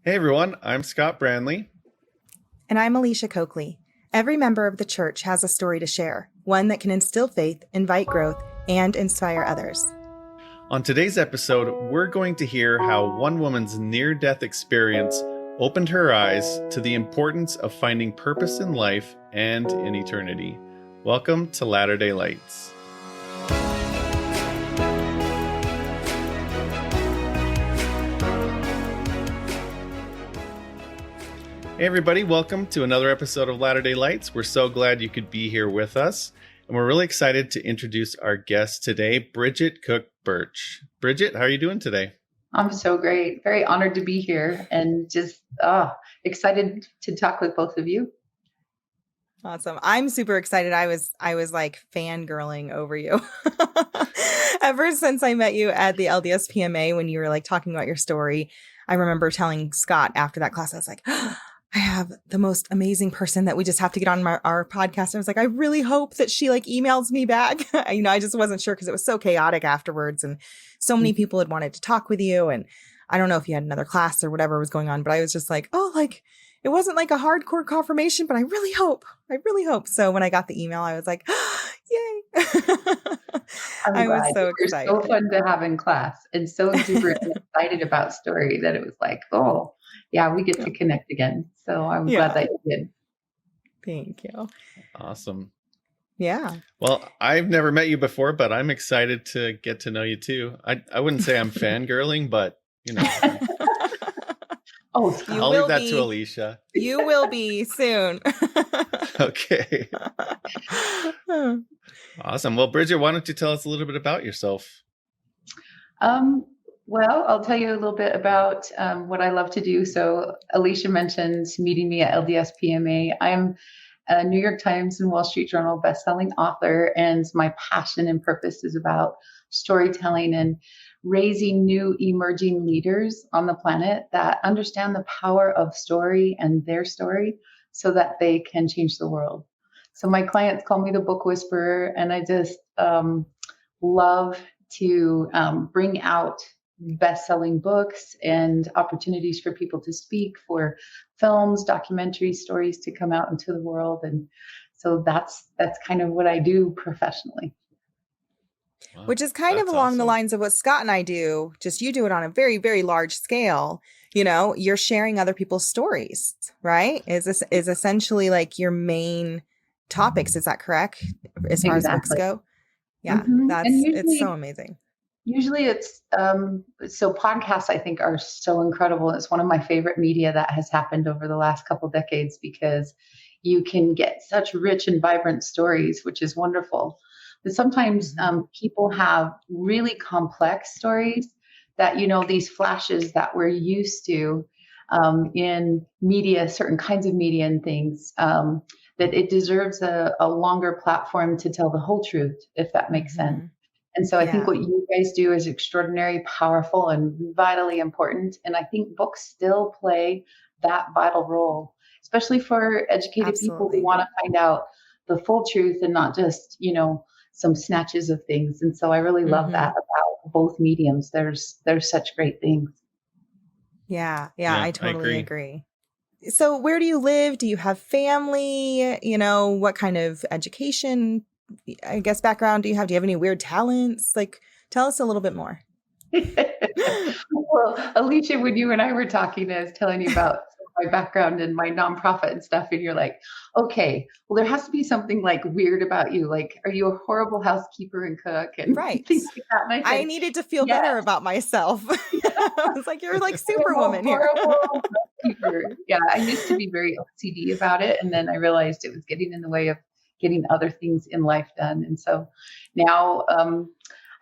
Hey everyone, I'm Scott Branley. And I'm Alicia Coakley. Every member of the church has a story to share, one that can instill faith, invite growth, and inspire others. On today's episode, we're going to hear how one woman's near-death experience opened her eyes to the importance of finding purpose in life and in eternity. Welcome to Latter-day Lights. Hey everybody, welcome to another episode of Latter-day Lights. We're so glad you could be here with us. And we're really excited to introduce our guest today, Bridget Cook-Burch. Bridget, how are you doing today? I'm so great. Very honored to be here and just excited to talk with both of you. Awesome. I'm super excited. I was like fangirling over you. Ever since I met you at the LDS PMA when you were like talking about your story, I remember telling Scott after that class, I was like, I have the most amazing person that we just have to get on our podcast. I was like, I really hope that she like emails me back. I just wasn't sure because it was so chaotic afterwards. And so many people had wanted to talk with you. And I don't know if you had another class or whatever was going on, but I was just like, it wasn't like a hardcore confirmation, but I really hope. So when I got the email, I was like, yay. I was so excited. So fun to have in class and so super excited about story that it was like, oh yeah, we get to connect again. So I'm glad that you did. Thank you. Awesome. Yeah. Well, I've never met you before, but I'm excited to get to know you too. I wouldn't say I'm fangirling, but you know. I'll leave that to Alicia. You will be soon. Okay. Awesome. Well, Bridget, why don't you tell us a little bit about yourself? Well, I'll tell you a little bit about what I love to do. So Alicia mentioned meeting me at LDS PMA. I'm a New York Times and Wall Street Journal bestselling author, and my passion and purpose is about storytelling and raising new emerging leaders on the planet that understand the power of story and their story so that they can change the world. So my clients call me the book whisperer, and I just love to bring out best-selling books and opportunities for people to speak, for films, documentaries, stories to come out into the world. And so that's kind of what I do professionally. Wow, which is kind of along the lines of what Scott and I do, just you do it on a very, very large scale. You know, you're sharing other people's stories, right? Is essentially like your main topics. Is that correct? As far as books go? Yeah, it's so amazing. Usually it's, so podcasts I think are so incredible. It's one of my favorite media that has happened over the last couple decades because you can get such rich and vibrant stories, which is wonderful. But sometimes people have really complex stories that, you know, these flashes that we're used to in media, certain kinds of media and things, that it deserves a longer platform to tell the whole truth, if that makes sense. And so I think what you guys do is extraordinary, powerful, and vitally important. And I think books still play that vital role, especially for educated people who want to find out the full truth and not just, you know, some snatches of things. And so I really love that about both mediums. There's such great things. Yeah, I totally agree. So where do you live? Do you have family? You know, what kind of education, I guess, background do you have? Do you have any weird talents? Like, tell us a little bit more. Well, Alicia, when you and I were talking, I was telling you about my background and my nonprofit and stuff, and you're like, okay, well, there has to be something like weird about you. Like, are you a horrible housekeeper and cook and things like that? And I needed to feel better about myself. I was like, you're like Superwoman here. Yeah, I used to be very OCD about it, and then I realized it was getting in the way of getting other things in life done. And so now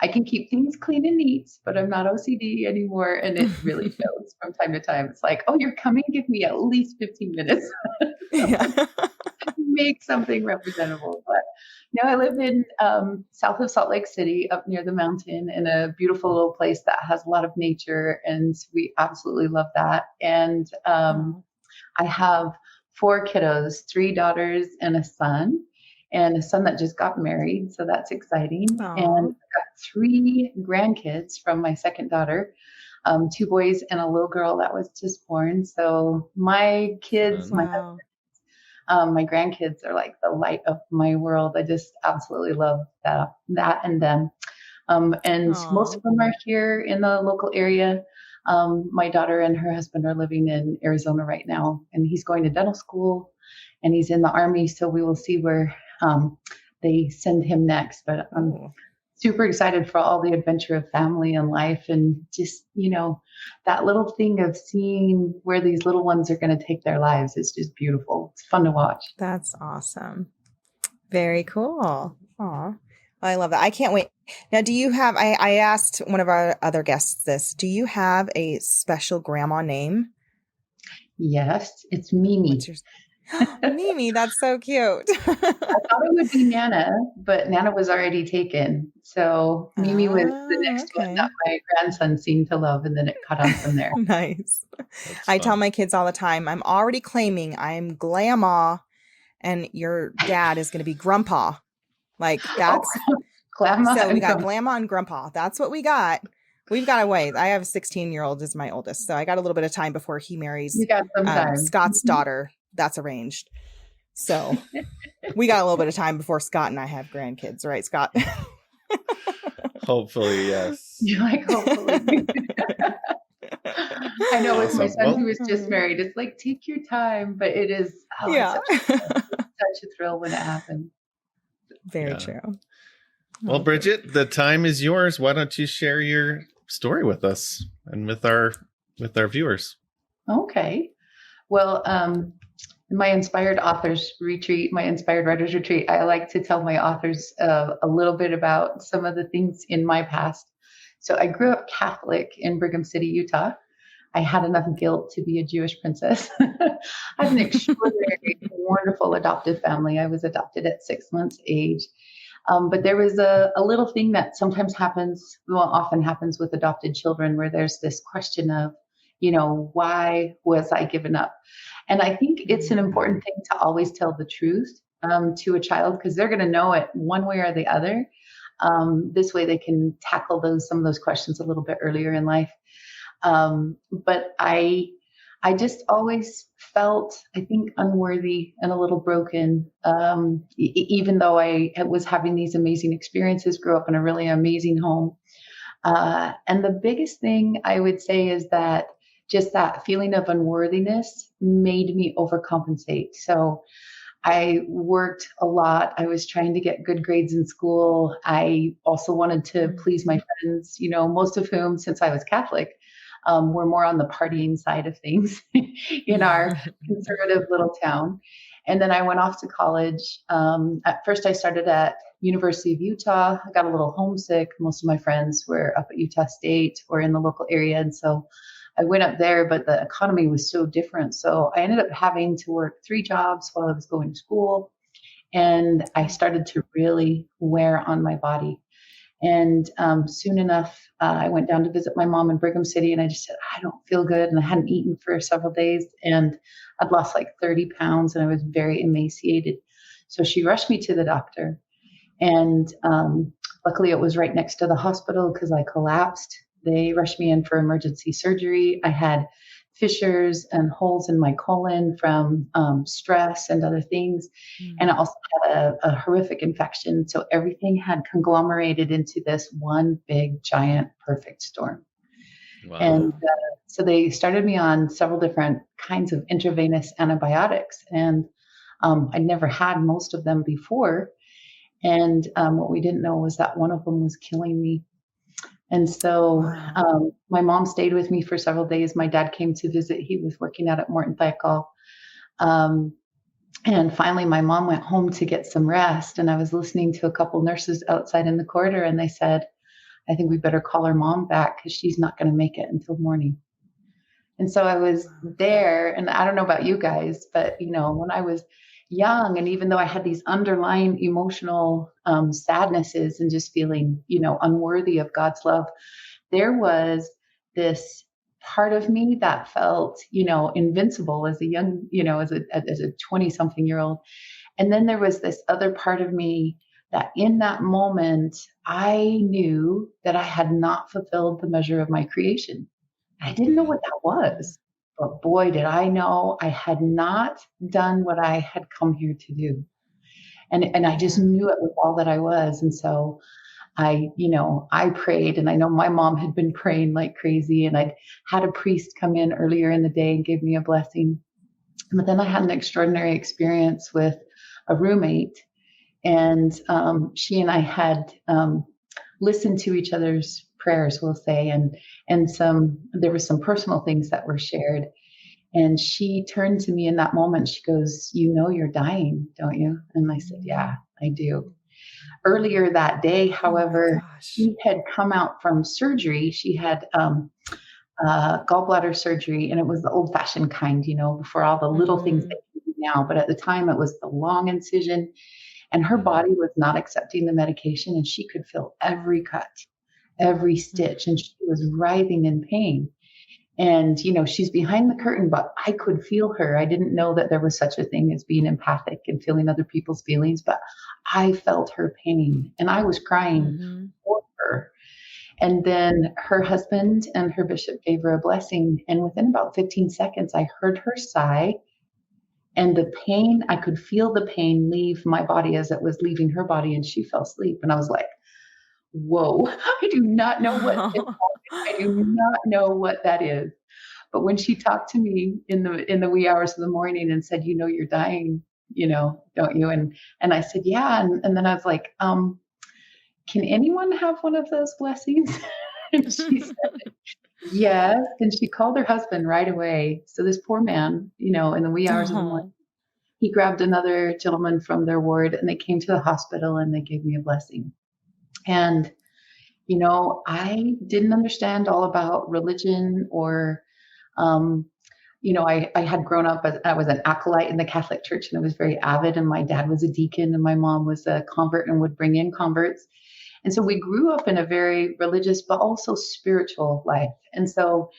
I can keep things clean and neat, but I'm not OCD anymore. And it really shows from time to time. It's like, oh, you're coming, give me at least 15 minutes. Make something representable. But no, I live in south of Salt Lake City, up near the mountain, in a beautiful little place that has a lot of nature. And we absolutely love that. And I have 4 kiddos, 3 daughters and a son. And a son that just got married, so that's exciting. Aww. And I've got 3 grandkids from my second daughter. 2 boys and a little girl that was just born. So my kids, Fun. Wow. my grandkids are like the light of my world. I just absolutely love that and them. And most Aw. of them are here in the local area. My daughter and her husband are living in Arizona right now, and he's going to dental school and he's in the Army. So we will see where they send him next. But I'm Oh, super excited for all the adventure of family and life, and just, that little thing of seeing where these little ones are going to take their lives is just beautiful. It's fun to watch. that's awesome. Very cool. Aw. I love that. I can't wait. Now, do you have, I asked one of our other guests this, do you have a special grandma name? Yes, it's Mimi. What's your, Mimi, that's so cute. I thought it would be Nana, but Nana was already taken. So Mimi was the next one that Okay. my grandson seemed to love, and then it caught on from there. Nice. That's I tell fun. my kids all the time, I'm already claiming I'm Glamma and your dad is going to be Grandpa. Like that's, Grandma so we and got Grandma. Glamma and Grandpa. That's what we got. We've got to wait. I have a 16-year-old as my oldest. So I got a little bit of time before he marries You got some time. Scott's daughter. That's arranged. So we got a little bit of time before Scott and I have grandkids, right, Scott? Hopefully, yes. You're like, hopefully. I know with my Awesome. son Well, who was just married, it's like, take your time, but it is, Yeah. it's such a thrill when it happens. Very Yeah. true. well, Okay. Bridget, the time is yours. Why don't you share your story with us and with our viewers? Okay. Well, my inspired authors retreat, my inspired writers retreat, I like to tell my authors a little bit about some of the things in my past. So I grew up Catholic in Brigham City, Utah. I had enough guilt to be a Jewish princess. I had an extraordinary, wonderful adoptive family. I was adopted at 6 months age. But there was a little thing that sometimes happens, well, often happens with adopted children, where there's this question of, why was I given up? And I think it's an important thing to always tell the truth to a child, because they're going to know it one way or the other. This way they can tackle some of those questions a little bit earlier in life. But I just always felt, I think, unworthy and a little broken, even though I was having these amazing experiences, grew up in a really amazing home. And the biggest thing I would say is that just that feeling of unworthiness made me overcompensate. So I worked a lot. I was trying to get good grades in school. I also wanted to please my friends, most of whom, since I was Catholic, were more on the partying side of things in our conservative little town. And then I went off to college. At first, I started at University of Utah. I got a little homesick. Most of my friends were up at Utah State or in the local area. And so I went up there, but the economy was so different. So I ended up having to work 3 jobs while I was going to school. And I started to really wear on my body. And soon enough, I went down to visit my mom in Brigham City, and I just said, I don't feel good. And I hadn't eaten for several days, and I'd lost like 30 pounds, and I was very emaciated. So she rushed me to the doctor. And luckily, it was right next to the hospital because I collapsed. They rushed me in for emergency surgery. I had fissures and holes in my colon from stress and other things. And I also had a horrific infection. So everything had conglomerated into this one big, giant, perfect storm. Wow. And so they started me on several different kinds of intravenous antibiotics. And I'd never had most of them before. And what we didn't know was that one of them was killing me. And so my mom stayed with me for several days. My dad came to visit. He was working out at Morton Thiokol. And finally, my mom went home to get some rest. And I was listening to a couple nurses outside in the corridor, and they said, I think we better call her mom back because she's not going to make it until morning. And so I was there, and I don't know about you guys, but, when I was young, and even though I had these underlying emotional sadnesses and just feeling, unworthy of God's love, there was this part of me that felt, invincible as a young, as a 20-something-year-old. And then there was this other part of me that in that moment, I knew that I had not fulfilled the measure of my creation. I didn't know what that was. But boy, did I know I had not done what I had come here to do. And I just knew it with all that I was. And so I prayed, and I know my mom had been praying like crazy, and I'd had a priest come in earlier in the day and give me a blessing. But then I had an extraordinary experience with a roommate, and she and I had listened to each other's prayers, we'll say, and there were some personal things that were shared. And she turned to me in that moment. She goes, you're dying, don't you? And I said, yeah, I do. Earlier that day, however, she had come out from surgery. She had gallbladder surgery, and it was the old-fashioned kind, before all the little things that you do now. But at the time, it was the long incision, and her body was not accepting the medication, and she could feel every cut, every stitch, and she was writhing in pain. And, she's behind the curtain, but I could feel her. I didn't know that there was such a thing as being empathic and feeling other people's feelings, but I felt her pain, and I was crying for her. And then her husband and her bishop gave her a blessing. And within about 15 seconds, I heard her sigh, and the pain, I could feel the pain leave my body as it was leaving her body, and she fell asleep. And I was like, whoa, I do not know what I do not know what that is. But when she talked to me in the wee hours of the morning and said, you're dying, don't you? And I said, yeah. And then I was like, can anyone have one of those blessings? And she said, yes. And she called her husband right away. So this poor man, in the wee hours of the morning, he grabbed another gentleman from their ward, and they came to the hospital, and they gave me a blessing. And, I didn't understand all about religion or, I had grown up as I was an acolyte in the Catholic Church, and I was very avid, and my dad was a deacon and my mom was a convert and would bring in converts. And so we grew up in a very religious, but also spiritual life. And so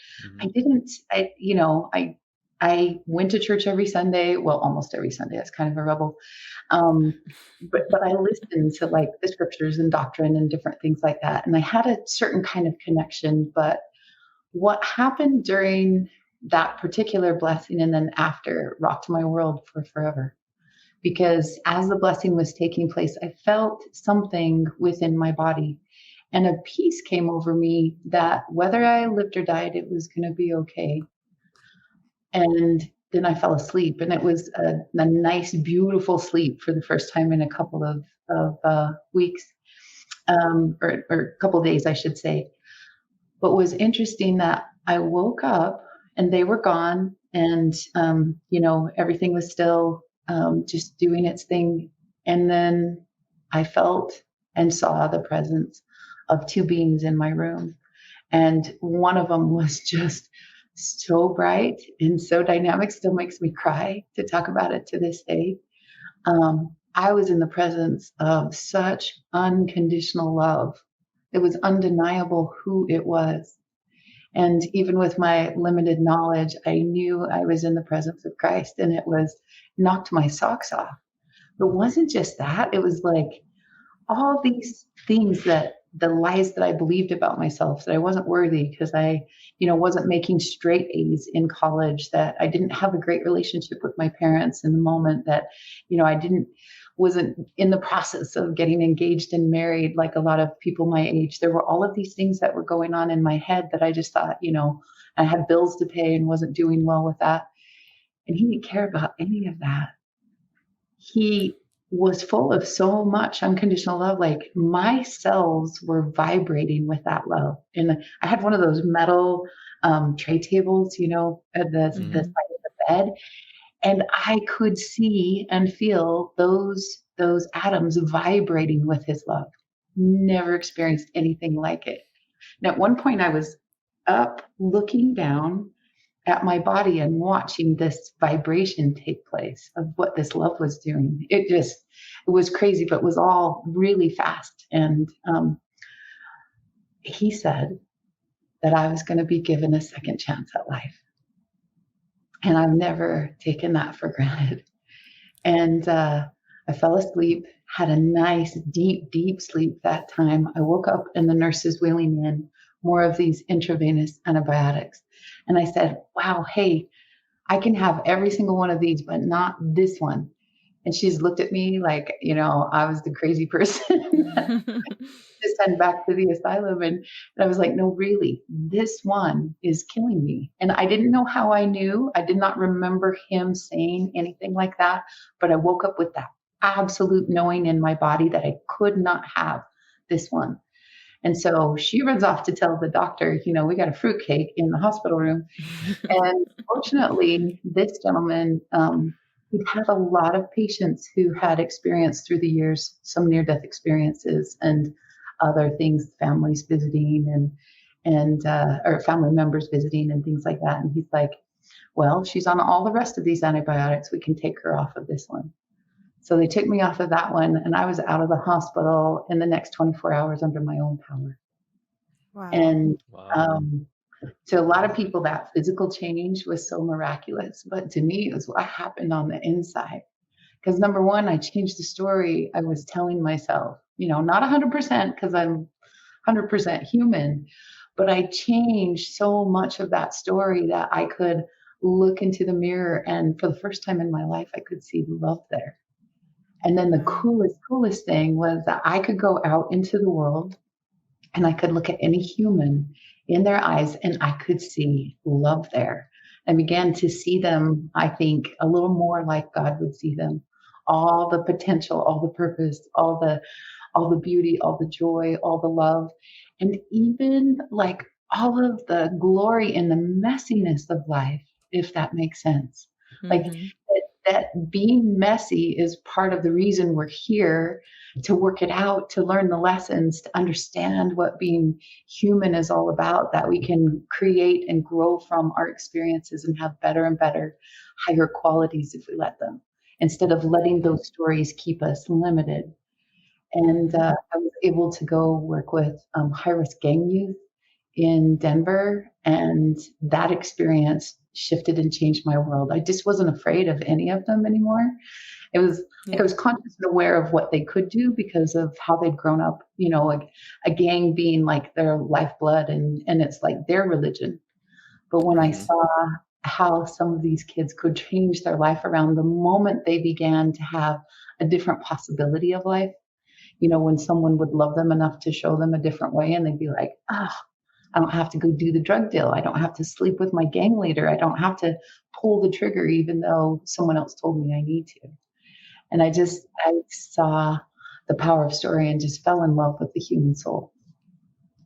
I went to church every Sunday. Well, almost every Sunday. That's kind of a rebel. But I listened to like the scriptures and doctrine and different things like that. And I had a certain kind of connection. But what happened during that particular blessing and then after rocked my world for forever. Because as the blessing was taking place, I felt something within my body, and a peace came over me that whether I lived or died, it was going to be okay. And then I fell asleep, and it was a nice, beautiful sleep for the first time in a couple of weeks, or a couple of days, I should say. But it was interesting that I woke up and they were gone, and everything was still just doing its thing. And then I felt and saw the presence of two beings in my room, and one of them was just so bright and so dynamic, still makes me cry to talk about it to this day. I was in the presence of such unconditional love. It was undeniable who it was. And even with my limited knowledge, I knew I was in the presence of Christ, and it knocked my socks off. But it wasn't just that. It was like all these things that the lies that I believed about myself, that I wasn't worthy because I, wasn't making straight A's in college, that I didn't have a great relationship with my parents in the moment, that, wasn't in the process of getting engaged and married like a lot of people my age. There were all of these things that were going on in my head that I just thought, I had bills to pay and wasn't doing well with that. And he didn't care about any of that. He was full of so much unconditional love. Like my cells were vibrating with that love. And I had one of those metal tray tables, at the side of the bed. And I could see and feel those atoms vibrating with his love. Never experienced anything like it. And at one point I was up looking down at my body and watching this vibration take place of what this love was doing. It was crazy, but it was all really fast. And he said that I was going to be given a second chance at life. And I've never taken that for granted. And I fell asleep, had a nice, deep, deep sleep that time. I woke up and the nurses wheeling in more of these intravenous antibiotics. And I said, wow, hey, I can have every single one of these, but not this one. And she's looked at me like, I was the crazy person to send back to the asylum. And I was like, no, really, this one is killing me. And I didn't know how I knew. I did not remember him saying anything like that. But I woke up with that absolute knowing in my body that I could not have this one. And so she runs off to tell the doctor, we got a fruitcake in the hospital room. And fortunately, this gentleman, he had a lot of patients who had experienced through the years some near-death experiences and other things, families visiting and or family members visiting and things like that. And he's like, well, she's on all the rest of these antibiotics. We can take her off of this one. So they took me off of that one, and I was out of the hospital in the next 24 hours under my own power. Wow. And to a lot of people, that physical change was so miraculous. But to me, it was what happened on the inside. Because number one, I changed the story I was telling myself, not 100% because I'm 100% human, but I changed so much of that story that I could look into the mirror, and for the first time in my life, I could see love there. And then the coolest thing was that I could go out into the world and I could look at any human in their eyes and I could see love there. I began to see them, I think, a little more like God would see them. All the potential, all the purpose, all the beauty, all the joy, all the love, and even like all of the glory and the messiness of life, if that makes sense. Mm-hmm. Like that being messy is part of the reason we're here, to work it out, to learn the lessons, to understand what being human is all about, that we can create and grow from our experiences and have better and better, higher qualities if we let them, instead of letting those stories keep us limited. And I was able to go work with high-risk gang youth in Denver, and that experience shifted and changed my world. I just wasn't afraid of any of them anymore. It was like I was conscious and aware of what they could do because of how they'd grown up, like a gang being like their lifeblood and it's like their religion. But when I saw how some of these kids could change their life around the moment they began to have a different possibility of life, when someone would love them enough to show them a different way, and they'd be like, I don't have to go do the drug deal. I don't have to sleep with my gang leader. I don't have to pull the trigger, even though someone else told me I need to. And I saw the power of story and just fell in love with the human soul.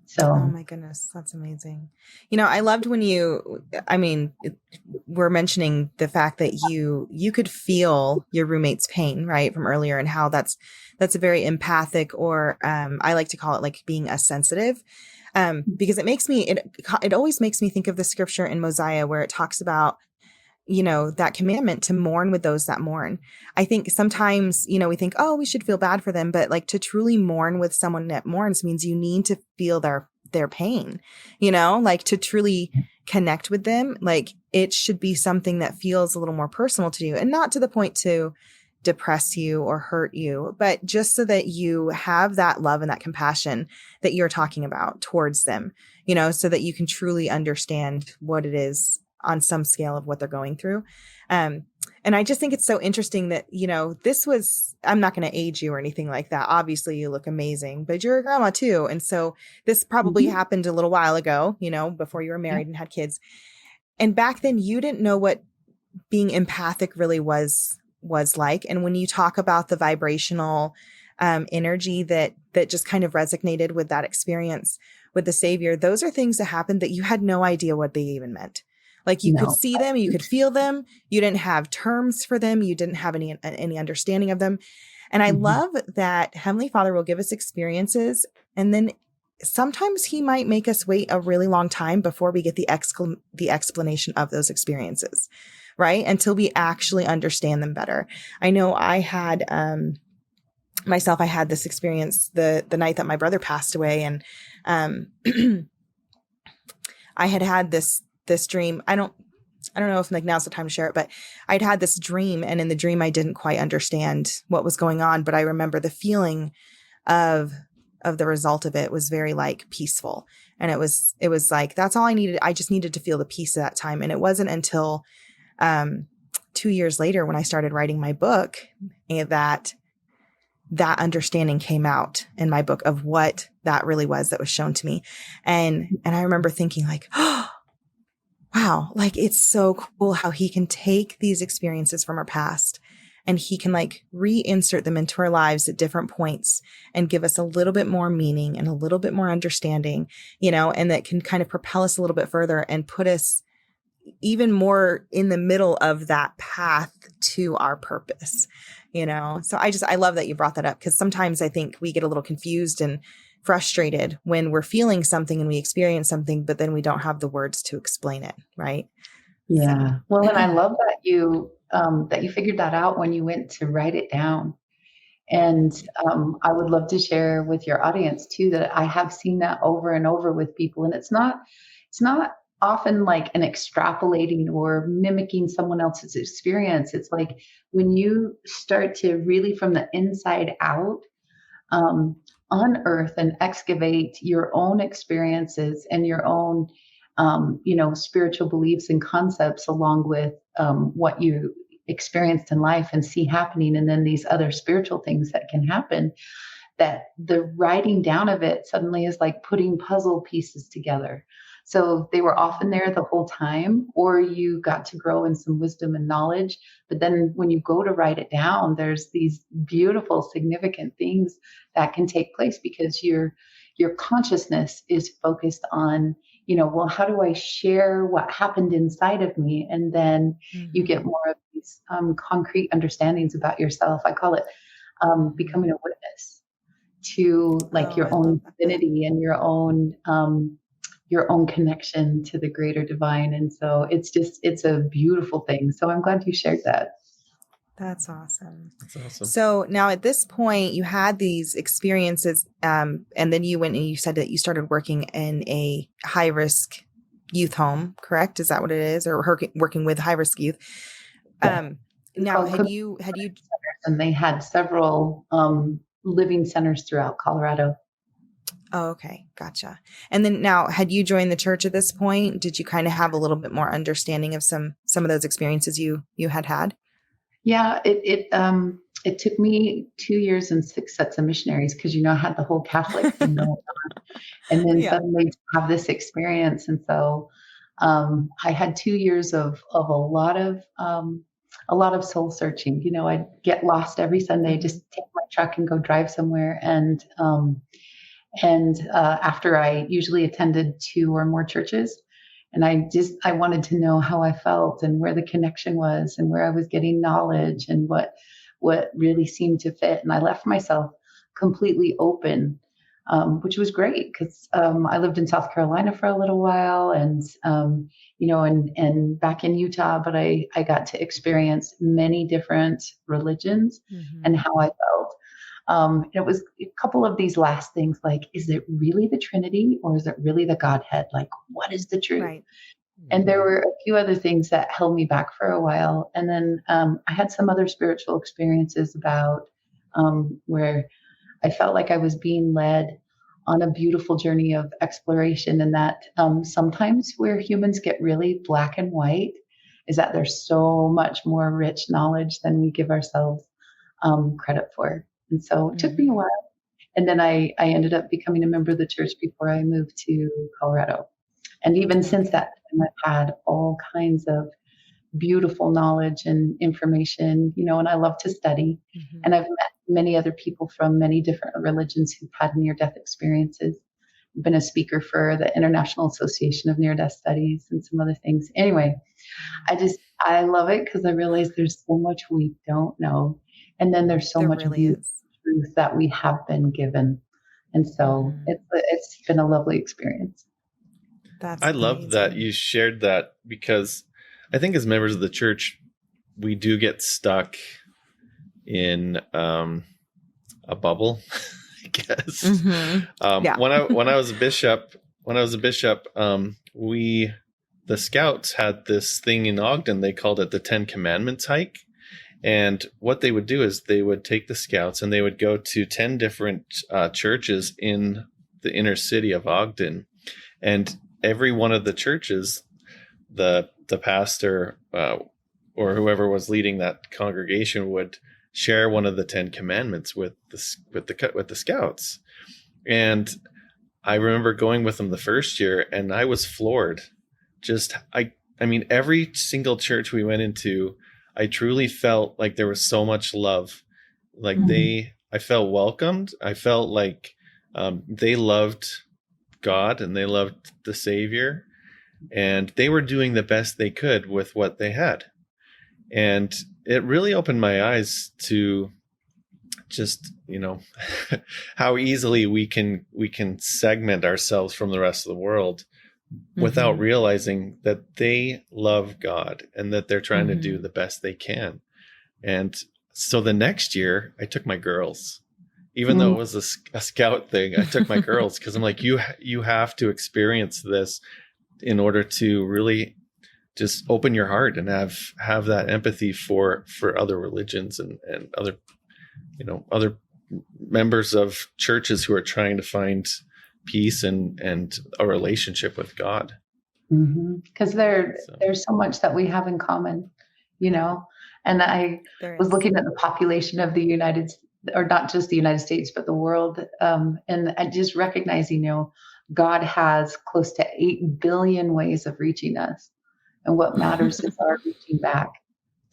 So, oh my goodness, that's amazing. I loved when we're mentioning the fact that you could feel your roommate's pain, right, from earlier, and how that's a very empathic, or I like to call it like being a sensitive. Because it always makes me think of the scripture in Mosiah where it talks about, that commandment to mourn with those that mourn. I think sometimes, we think, oh, we should feel bad for them, but like to truly mourn with someone that mourns means you need to feel their pain, like to truly connect with them. Like it should be something that feels a little more personal to you, and not to the point to depress you or hurt you, but just so that you have that love and that compassion that you're talking about towards them, so that you can truly understand what it is on some scale of what they're going through. And I just think it's so interesting that, this was, I'm not going to age you or anything like that. Obviously you look amazing, but you're a grandma too. And so this probably happened a little while ago, before you were married and had kids. And back then you didn't know what being empathic really was like. And when you talk about the vibrational energy that just kind of resonated with that experience with the Savior, those are things that happened that you had no idea what they even meant. Like you could see them, you could feel them. You didn't have terms for them. You didn't have any understanding of them. And I love that Heavenly Father will give us experiences, and then sometimes he might make us wait a really long time before we get the explanation of those experiences, right? Until we actually understand them better. I know I had, I had this experience the night that my brother passed away, and I had this dream. I don't know if like now's the time to share it, but I'd had this dream, and in the dream I didn't quite understand what was going on, but I remember the feeling of of the result of it was very like peaceful. And it was like, that's all I needed. I just needed to feel the peace at that time. And it wasn't until 2 years later when I started writing my book that understanding came out in my book of what that really was that was shown to me. And I remember thinking like, oh, wow, like it's so cool how he can take these experiences from our past and he can like reinsert them into our lives at different points and give us a little bit more meaning and a little bit more understanding, and that can kind of propel us a little bit further and put us even more in the middle of that path to our purpose, So I love that you brought that up, because sometimes I think we get a little confused and frustrated when we're feeling something and we experience something, but then we don't have the words to explain it. Right. Yeah. Well, and I love that you figured that out when you went to write it down. And I would love to share with your audience too, that I have seen that over and over with people. And it's not often like an extrapolating or mimicking someone else's experience. It's like when you start to really from the inside out, unearth and excavate your own experiences and your own, spiritual beliefs and concepts along with what you experienced in life and see happening. And then these other spiritual things that can happen, that the writing down of it suddenly is like putting puzzle pieces together. So they were often there the whole time, or you got to grow in some wisdom and knowledge. But then when you go to write it down, there's these beautiful, significant things that can take place because your consciousness is focused on, well, how do I share what happened inside of me? And then you get more of these concrete understandings about yourself. I call it becoming a witness to like your own divinity and your own connection to the greater divine. And so it's a beautiful thing. So I'm glad you shared that. That's awesome. That's awesome. So now at this point you had these experiences, and then you went and you said that you started working in a high risk youth home, correct? Is that what it is? Or working with high risk youth? Now had you, and they had several living centers throughout Colorado. Oh, okay. Gotcha. And then now, had you joined the church at this point? Did you kind of have a little bit more understanding of some of those experiences you had? Yeah, it took me 2 years and 6 sets of missionaries because I had the whole Catholic thing going on, and then suddenly to have this experience, and so I had 2 years of a lot of soul searching. I'd get lost every Sunday, just take my truck and go drive somewhere, and after I usually attended 2 or more churches, and I wanted to know how I felt and where the connection was and where I was getting knowledge and what really seemed to fit. And I left myself completely open, which was great because I lived in South Carolina for a little while and back in Utah, but I got to experience many different religions and how I felt. It was a couple of these last things, like, is it really the Trinity or is it really the Godhead? Like, what is the truth? Right. And there were a few other things that held me back for a while. And then I had some other spiritual experiences about where I felt like I was being led on a beautiful journey of exploration, and that sometimes where humans get really black and white is that there's so much more rich knowledge than we give ourselves credit for. And so it took me a while. And then I ended up becoming a member of the church before I moved to Colorado. And even since that time, I've had all kinds of beautiful knowledge and information, and I love to study. And I've met many other people from many different religions who've had near-death experiences. I've been a speaker for the International Association of Near-Death Studies and some other things. Anyway, I love it because I realize there's so much we don't know. And then there's so much really truth that we have been given. And so it's been a lovely experience. I love that you shared that, because I think as members of the church, we do get stuck in a bubble, I guess. When I was a bishop, the Scouts had this thing in Ogden. They called it the 10 Commandments hike. And what they would do is they would take the scouts and they would go to 10 different churches in the inner city of Ogden. And every one of the churches, the pastor or whoever was leading that congregation would share one of the 10 commandments with the scouts. And I remember going with them the first year, and I was floored. I mean, every single church we went into, I truly felt like there was so much love. Like I felt welcomed. I felt like they loved God and they loved the Savior, and they were doing the best they could with what they had. And it really opened my eyes to just, how easily we can segment ourselves from the rest of the world without realizing that they love God and that they're trying to do the best they can. And so the next year I took my girls, even though it was a scout thing. I took my girls because I'm like, you have to experience this in order to really just open your heart and have that empathy for other religions and other, other members of churches who are trying to find peace and a relationship with God. Because there's so much that we have in common, and I was looking at the population of the or not just the United States, but the world. And I just recognizing, God has close to 8 billion ways of reaching us. And what matters is our reaching back.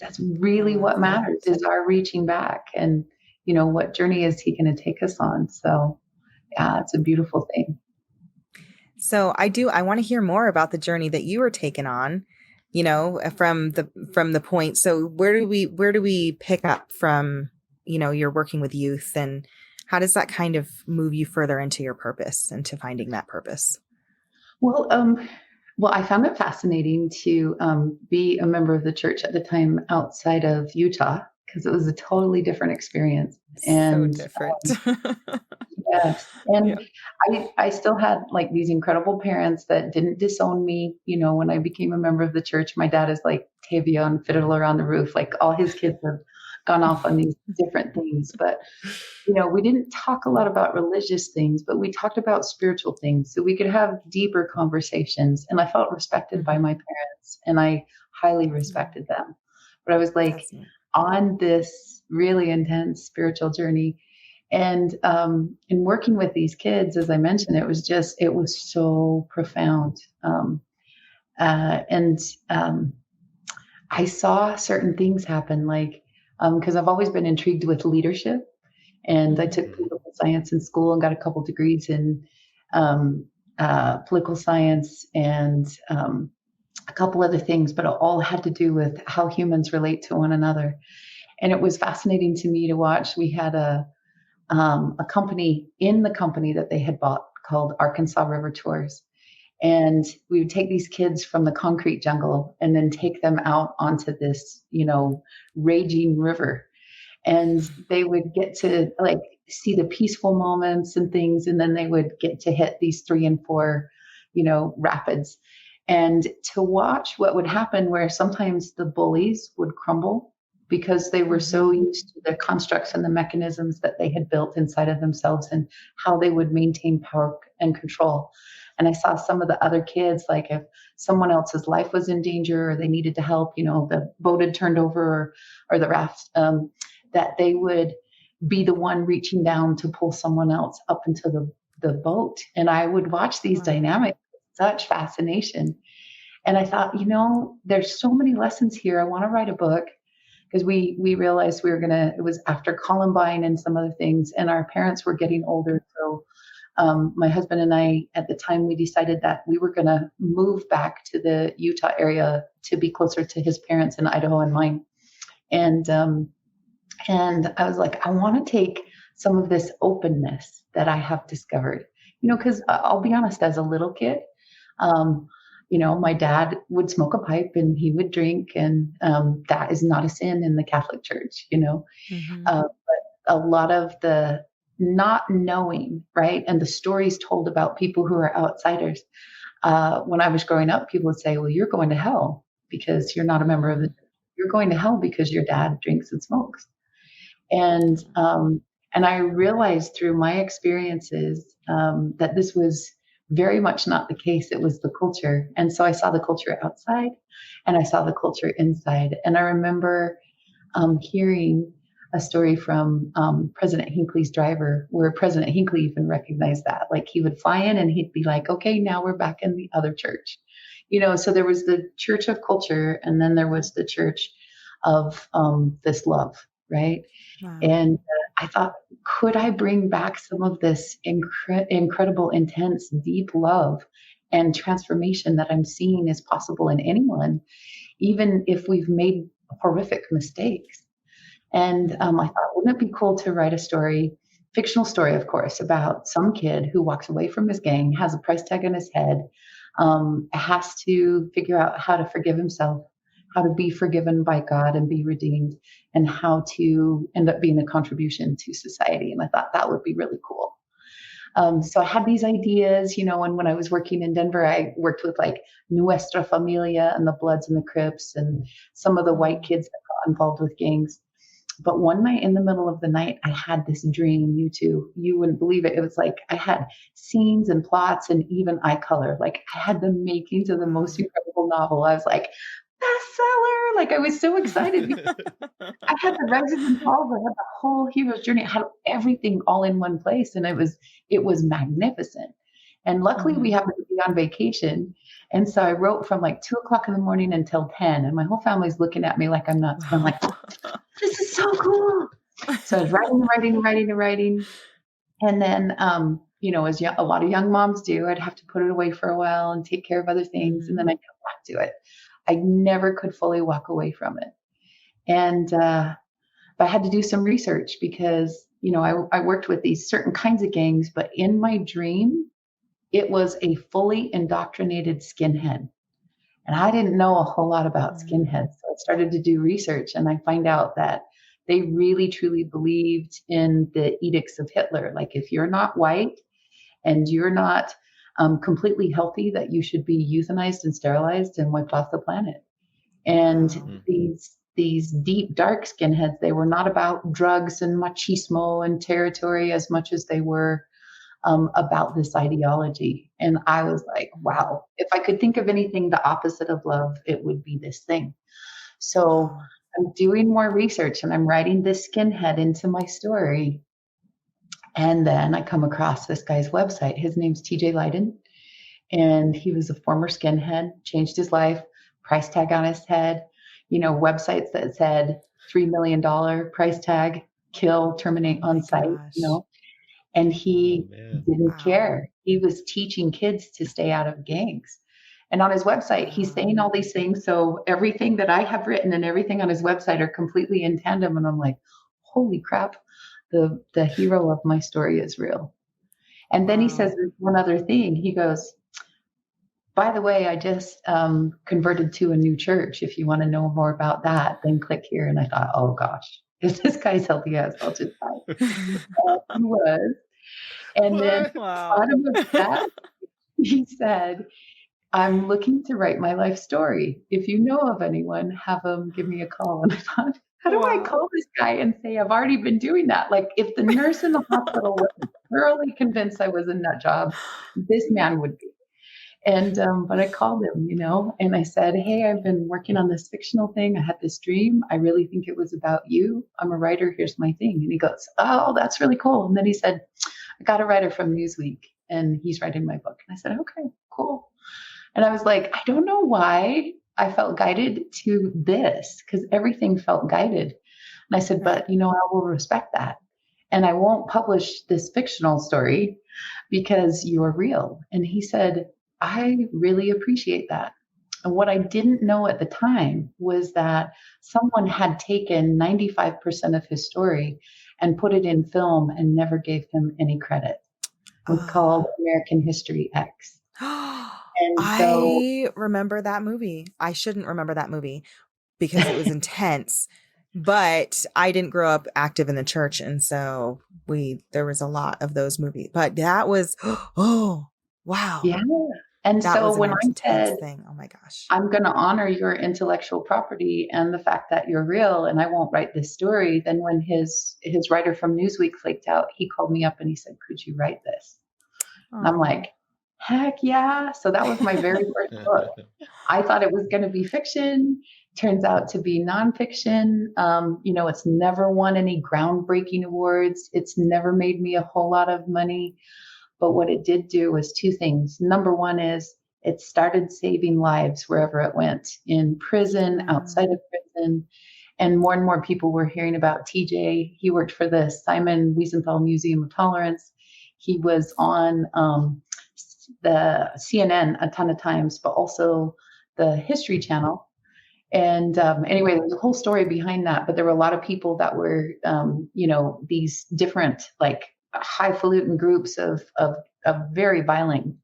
That's really what matters, is our reaching back. And, what journey is he going to take us on? So yeah, it's a beautiful thing. So I want to hear more about the journey that you were taken on, from the point. So where do we pick up from, you're working with youth, and how does that kind of move you further into your purpose and to finding that purpose? Well, I found it fascinating to be a member of the church at the time outside of Utah, because it was a totally different experience. And so different. Yes. And I still had like these incredible parents that didn't disown me. When I became a member of the church, my dad is like Tavia on Fiddler on the Roof. Like all his kids have gone off on these different things. But, we didn't talk a lot about religious things, but we talked about spiritual things so we could have deeper conversations. And I felt respected by my parents, and I highly respected them. But I was like on this really intense spiritual journey. And in working with these kids, as I mentioned, it was so profound. And I saw certain things happen, like, because I've always been intrigued with leadership. And I took political science in school and got a couple degrees in political science and a couple other things, but it all had to do with how humans relate to one another. And it was fascinating to me to watch. We had a company in the company that they had bought called Arkansas River Tours. And we would take these kids from the concrete jungle and then take them out onto this, raging river. And they would get to like see the peaceful moments and things. And then they would get to hit these 3 and 4, rapids. And to watch what would happen where sometimes the bullies would crumble because they were so used to the constructs and the mechanisms that they had built inside of themselves and how they would maintain power and control. And I saw some of the other kids, like if someone else's life was in danger or they needed to help, the boat had turned over or the raft, that they would be the one reaching down to pull someone else up into the boat. And I would watch these dynamics with such fascination. And I thought, there's so many lessons here. I want to write a book. Because we realized it was after Columbine and some other things, and our parents were getting older. So my husband and I, at the time, we decided that we were going to move back to the Utah area to be closer to his parents in Idaho and mine. And I was like, I want to take some of this openness that I have discovered, because I'll be honest, as a little kid, my dad would smoke a pipe and he would drink, and that is not a sin in the Catholic Church, but a lot of the not knowing, right, and the stories told about people who are outsiders. When I was growing up, people would say, well, you're going to hell because you're not a member of the church. you're going to hell because your dad drinks and smokes. And I realized through my experiences that this was very much not the case. It was the culture. And so I saw the culture outside and I saw the culture inside. And I remember hearing a story from President Hinckley's driver, where President Hinckley even recognized that. Like, he would fly in and he'd be like, okay, now we're back in the other church. So there was the church of culture, and then there was the church of this love, right? Wow. And I thought, could I bring back some of this incredible, intense, deep love and transformation that I'm seeing is possible in anyone, even if we've made horrific mistakes? And I thought, wouldn't it be cool to write a story, fictional story, of course, about some kid who walks away from his gang, has a price tag on his head, has to figure out how to forgive himself, how to be forgiven by God and be redeemed, and how to end up being a contribution to society. And I thought that would be really cool. So I had these ideas, and when I was working in Denver, I worked with like Nuestra Familia and the Bloods and the Crips and some of the white kids that got involved with gangs. But one night in the middle of the night, I had this dream. You wouldn't believe it. It was like I had scenes and plots and even eye color. Like, I had the makings of the most incredible novel. I was like, bestseller. Like, I was so excited. I had the rises and falls. I had the whole hero's journey. I had everything all in one place. And it was magnificent. And luckily we happened to be on vacation. And so I wrote from like 2:00 in the morning until 10. And my whole family's looking at me like I'm nuts. I'm like, this is so cool. So I was writing. And then, as a lot of young moms do, I'd have to put it away for a while and take care of other things. And then I'd come back to it. I never could fully walk away from it. And but I had to do some research because, I worked with these certain kinds of gangs, but in my dream, it was a fully indoctrinated skinhead. And I didn't know a whole lot about skinheads. So I started to do research, and I find out that they really, truly believed in the edicts of Hitler. Like, if you're not white and you're not completely healthy, that you should be euthanized and sterilized and wiped off the planet. And these deep, dark skinheads, they were not about drugs and machismo and territory as much as they were about this ideology. And I was like, wow, if I could think of anything the opposite of love, it would be this thing. So I'm doing more research and I'm writing this skinhead into my story. And then I come across this guy's website. His name's TJ Lydon. And he was a former skinhead, changed his life, price tag on his head, websites that said $3 million price tag, kill, terminate on site, And he didn't care. He was teaching kids to stay out of gangs. And on his website, he's saying all these things. So everything that I have written and everything on his website are completely in tandem. And I'm like, holy crap, the hero of my story is real. And then he says there's one other thing. He goes, by the way, I just converted to a new church. If you want to know more about that, then click here. And I thought, oh gosh, if this guy's healthy as I'll just die. He was. And then at the bottom of that, he said, I'm looking to write my life story. If you know of anyone, have them give me a call. And I thought, how do I call this guy and say, I've already been doing that? Like, if the nurse in the hospital wasn't thoroughly convinced I was a nut job, this man would be. And, but I called him, and I said, hey, I've been working on this fictional thing. I had this dream. I really think it was about you. I'm a writer. Here's my thing. And he goes, oh, that's really cool. And then he said, I got a writer from Newsweek and he's writing my book. And I said, okay, cool. And I was like, I don't know why I felt guided to this, because everything felt guided. And I said, but, I will respect that. And I won't publish this fictional story because you're real. And he said, I really appreciate that. And what I didn't know at the time was that someone had taken 95% of his story and put it in film and never gave him any credit. It was called American History X. And I remember that movie. I shouldn't remember that movie because it was intense, but I didn't grow up active in the church. And so there was a lot of those movies, but that was, oh, wow. Yeah. And That so was an when I intense said, thing. Oh my gosh. I'm going to honor your intellectual property and the fact that you're real, and I won't write this story. Then when his writer from Newsweek flaked out, he called me up and he said, could you write this? And I'm Oh. like, heck yeah. So that was my very first book. I thought it was going to be fiction. Turns out to be nonfiction. It's never won any groundbreaking awards. It's never made me a whole lot of money. But what it did do was two things. Number one is it started saving lives wherever it went, in prison, outside of prison. And more people were hearing about TJ. He worked for the Simon Wiesenthal Museum of Tolerance. He was on the CNN a ton of times, but also the History Channel. And anyway, there's a whole story behind that. But there were a lot of people that were, these different like highfalutin groups of very violent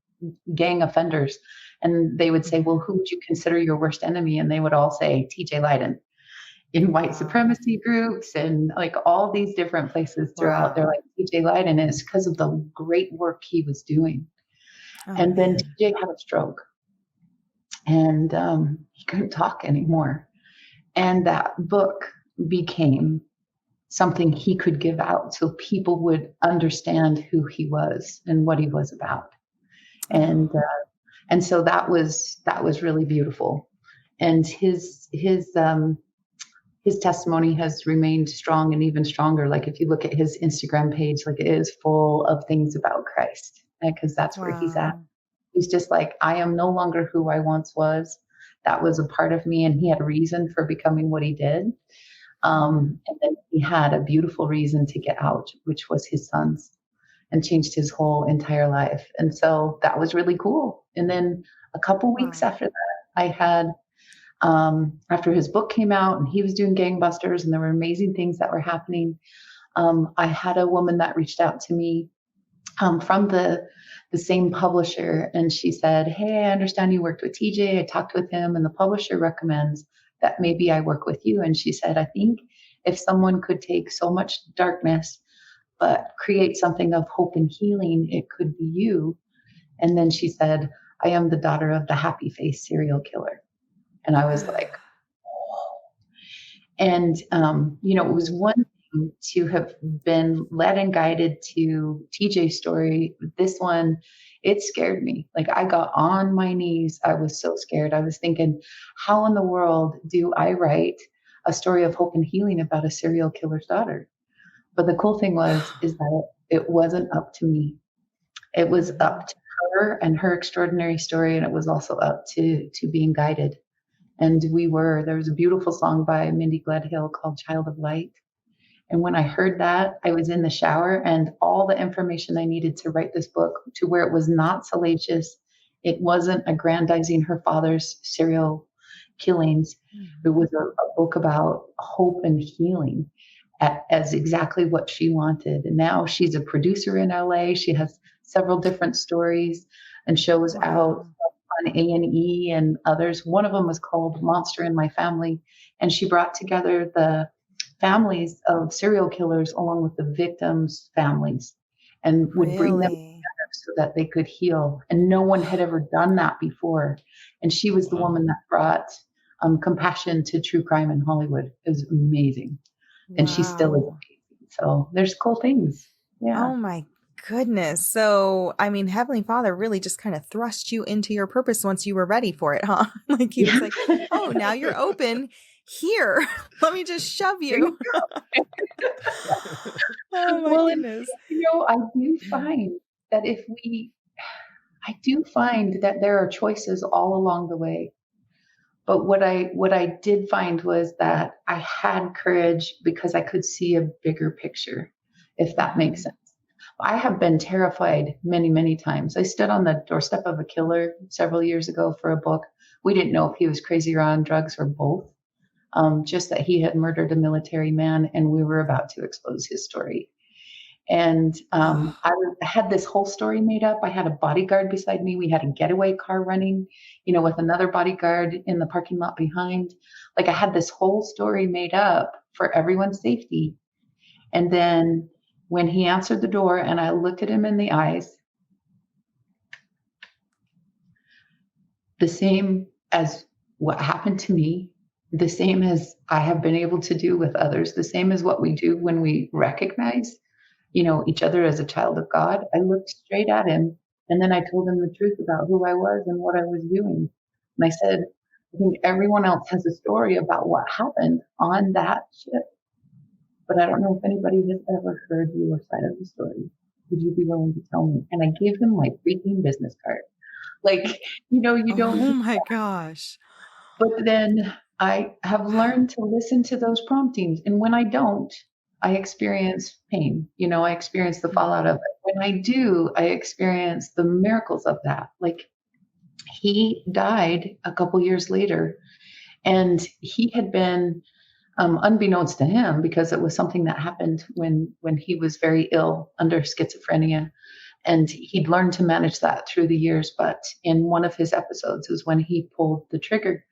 gang offenders. And they would say, well, who would you consider your worst enemy? And they would all say TJ Leiden. In white supremacy groups and like all these different places throughout. They're like, TJ Leiden, and it's because of the great work he was doing. And then TJ had a stroke and he couldn't talk anymore. And that book became something he could give out so people would understand who he was and what he was about. And so that was really beautiful. And his testimony has remained strong and even stronger. Like if you look at his Instagram page, like it is full of things about Christ, because that's where he's at. He's just like, I am no longer who I once was. That was a part of me, and he had a reason for becoming what he did. And then he had a beautiful reason to get out, which was his sons, and changed his whole entire life. And so that was really cool. And then a couple weeks after that, I had after his book came out and he was doing gangbusters and there were amazing things that were happening, I had a woman that reached out to me from the same publisher, and she said, hey, I understand you worked with TJ. I talked with him, and the publisher recommends that maybe I work with you. And she said, I think if someone could take so much darkness but create something of hope and healing, it could be you. And then she said, I am the daughter of the happy face serial killer. And I was like, oh. And, it was one thing to have been led and guided to TJ's story. This one, it scared me. Like I got on my knees. I was so scared. I was thinking, how in the world do I write a story of hope and healing about a serial killer's daughter? But the cool thing is that it wasn't up to me. It was up to her and her extraordinary story. And it was also up to being guided. And there was a beautiful song by Mindy Gledhill called Child of Light. And when I heard that, I was in the shower, and all the information I needed to write this book, to where it was not salacious, it wasn't aggrandizing her father's serial killings. It was a book about hope and healing as exactly what she wanted. And now she's a producer in LA. She has several different stories and shows out on A&E and others. One of them was called Monster in My Family, and she brought together the families of serial killers along with the victims' families and would bring them together so that they could heal. And no one had ever done that before. And she was the woman that brought compassion to true crime in Hollywood. It was amazing. And she still is amazing. So there's cool things. Yeah. Oh my goodness. So, I mean, Heavenly Father really just kind of thrust you into your purpose once you were ready for it, huh? Like he was like, oh, now you're open. Here, let me just shove you. Oh my goodness. I do find that that there are choices all along the way. But what I did find was that I had courage because I could see a bigger picture, if that makes sense. I have been terrified many, many times. I stood on the doorstep of a killer several years ago for a book. We didn't know if he was crazy or on drugs or both, just that he had murdered a military man, and we were about to expose his story. And I had this whole story made up. I had a bodyguard beside me. We had a getaway car running, with another bodyguard in the parking lot behind. Like I had this whole story made up for everyone's safety. And then when he answered the door and I looked at him in the eyes, the same as what happened to me, the same as I have been able to do with others, the same as what we do when we recognize, each other as a child of God. I looked straight at him and then I told him the truth about who I was and what I was doing. And I said, I think everyone else has a story about what happened on that ship, but I don't know if anybody has ever heard your side of the story. Would you be willing to tell me? And I gave him my freaking business card. Like, you don't. Oh my gosh. But then I have learned to listen to those promptings. And when I don't, I experience pain. I experience the fallout of it. When I do, I experience the miracles of that. Like, he died a couple years later, and he had been, unbeknownst to him, because it was something that happened when he was very ill under schizophrenia. And he'd learned to manage that through the years. But in one of his episodes was when he pulled the trigger.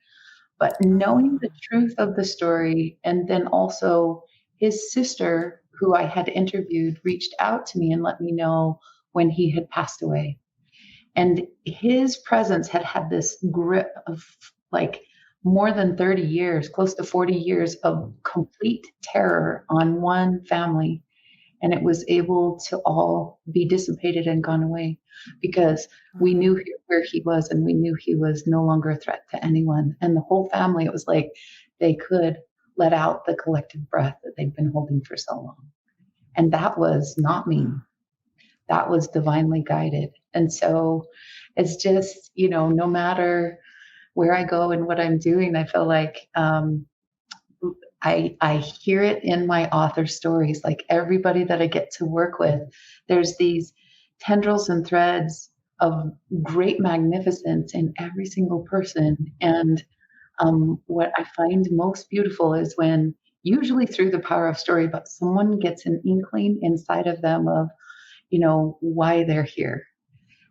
But knowing the truth of the story, and then also his sister, who I had interviewed, reached out to me and let me know when he had passed away. And his presence had this grip of like more than 30 years, close to 40 years of complete terror on one family. And it was able to all be dissipated and gone away because we knew where he was, and we knew he was no longer a threat to anyone. And the whole family, it was like they could let out the collective breath that they'd been holding for so long. And that was not me. That was divinely guided. And so it's just, no matter where I go and what I'm doing, I feel like, I hear it in my author stories. Like, everybody that I get to work with, there's these tendrils and threads of great magnificence in every single person. And what I find most beautiful is when, usually through the power of story, but someone gets an inkling inside of them of, why they're here.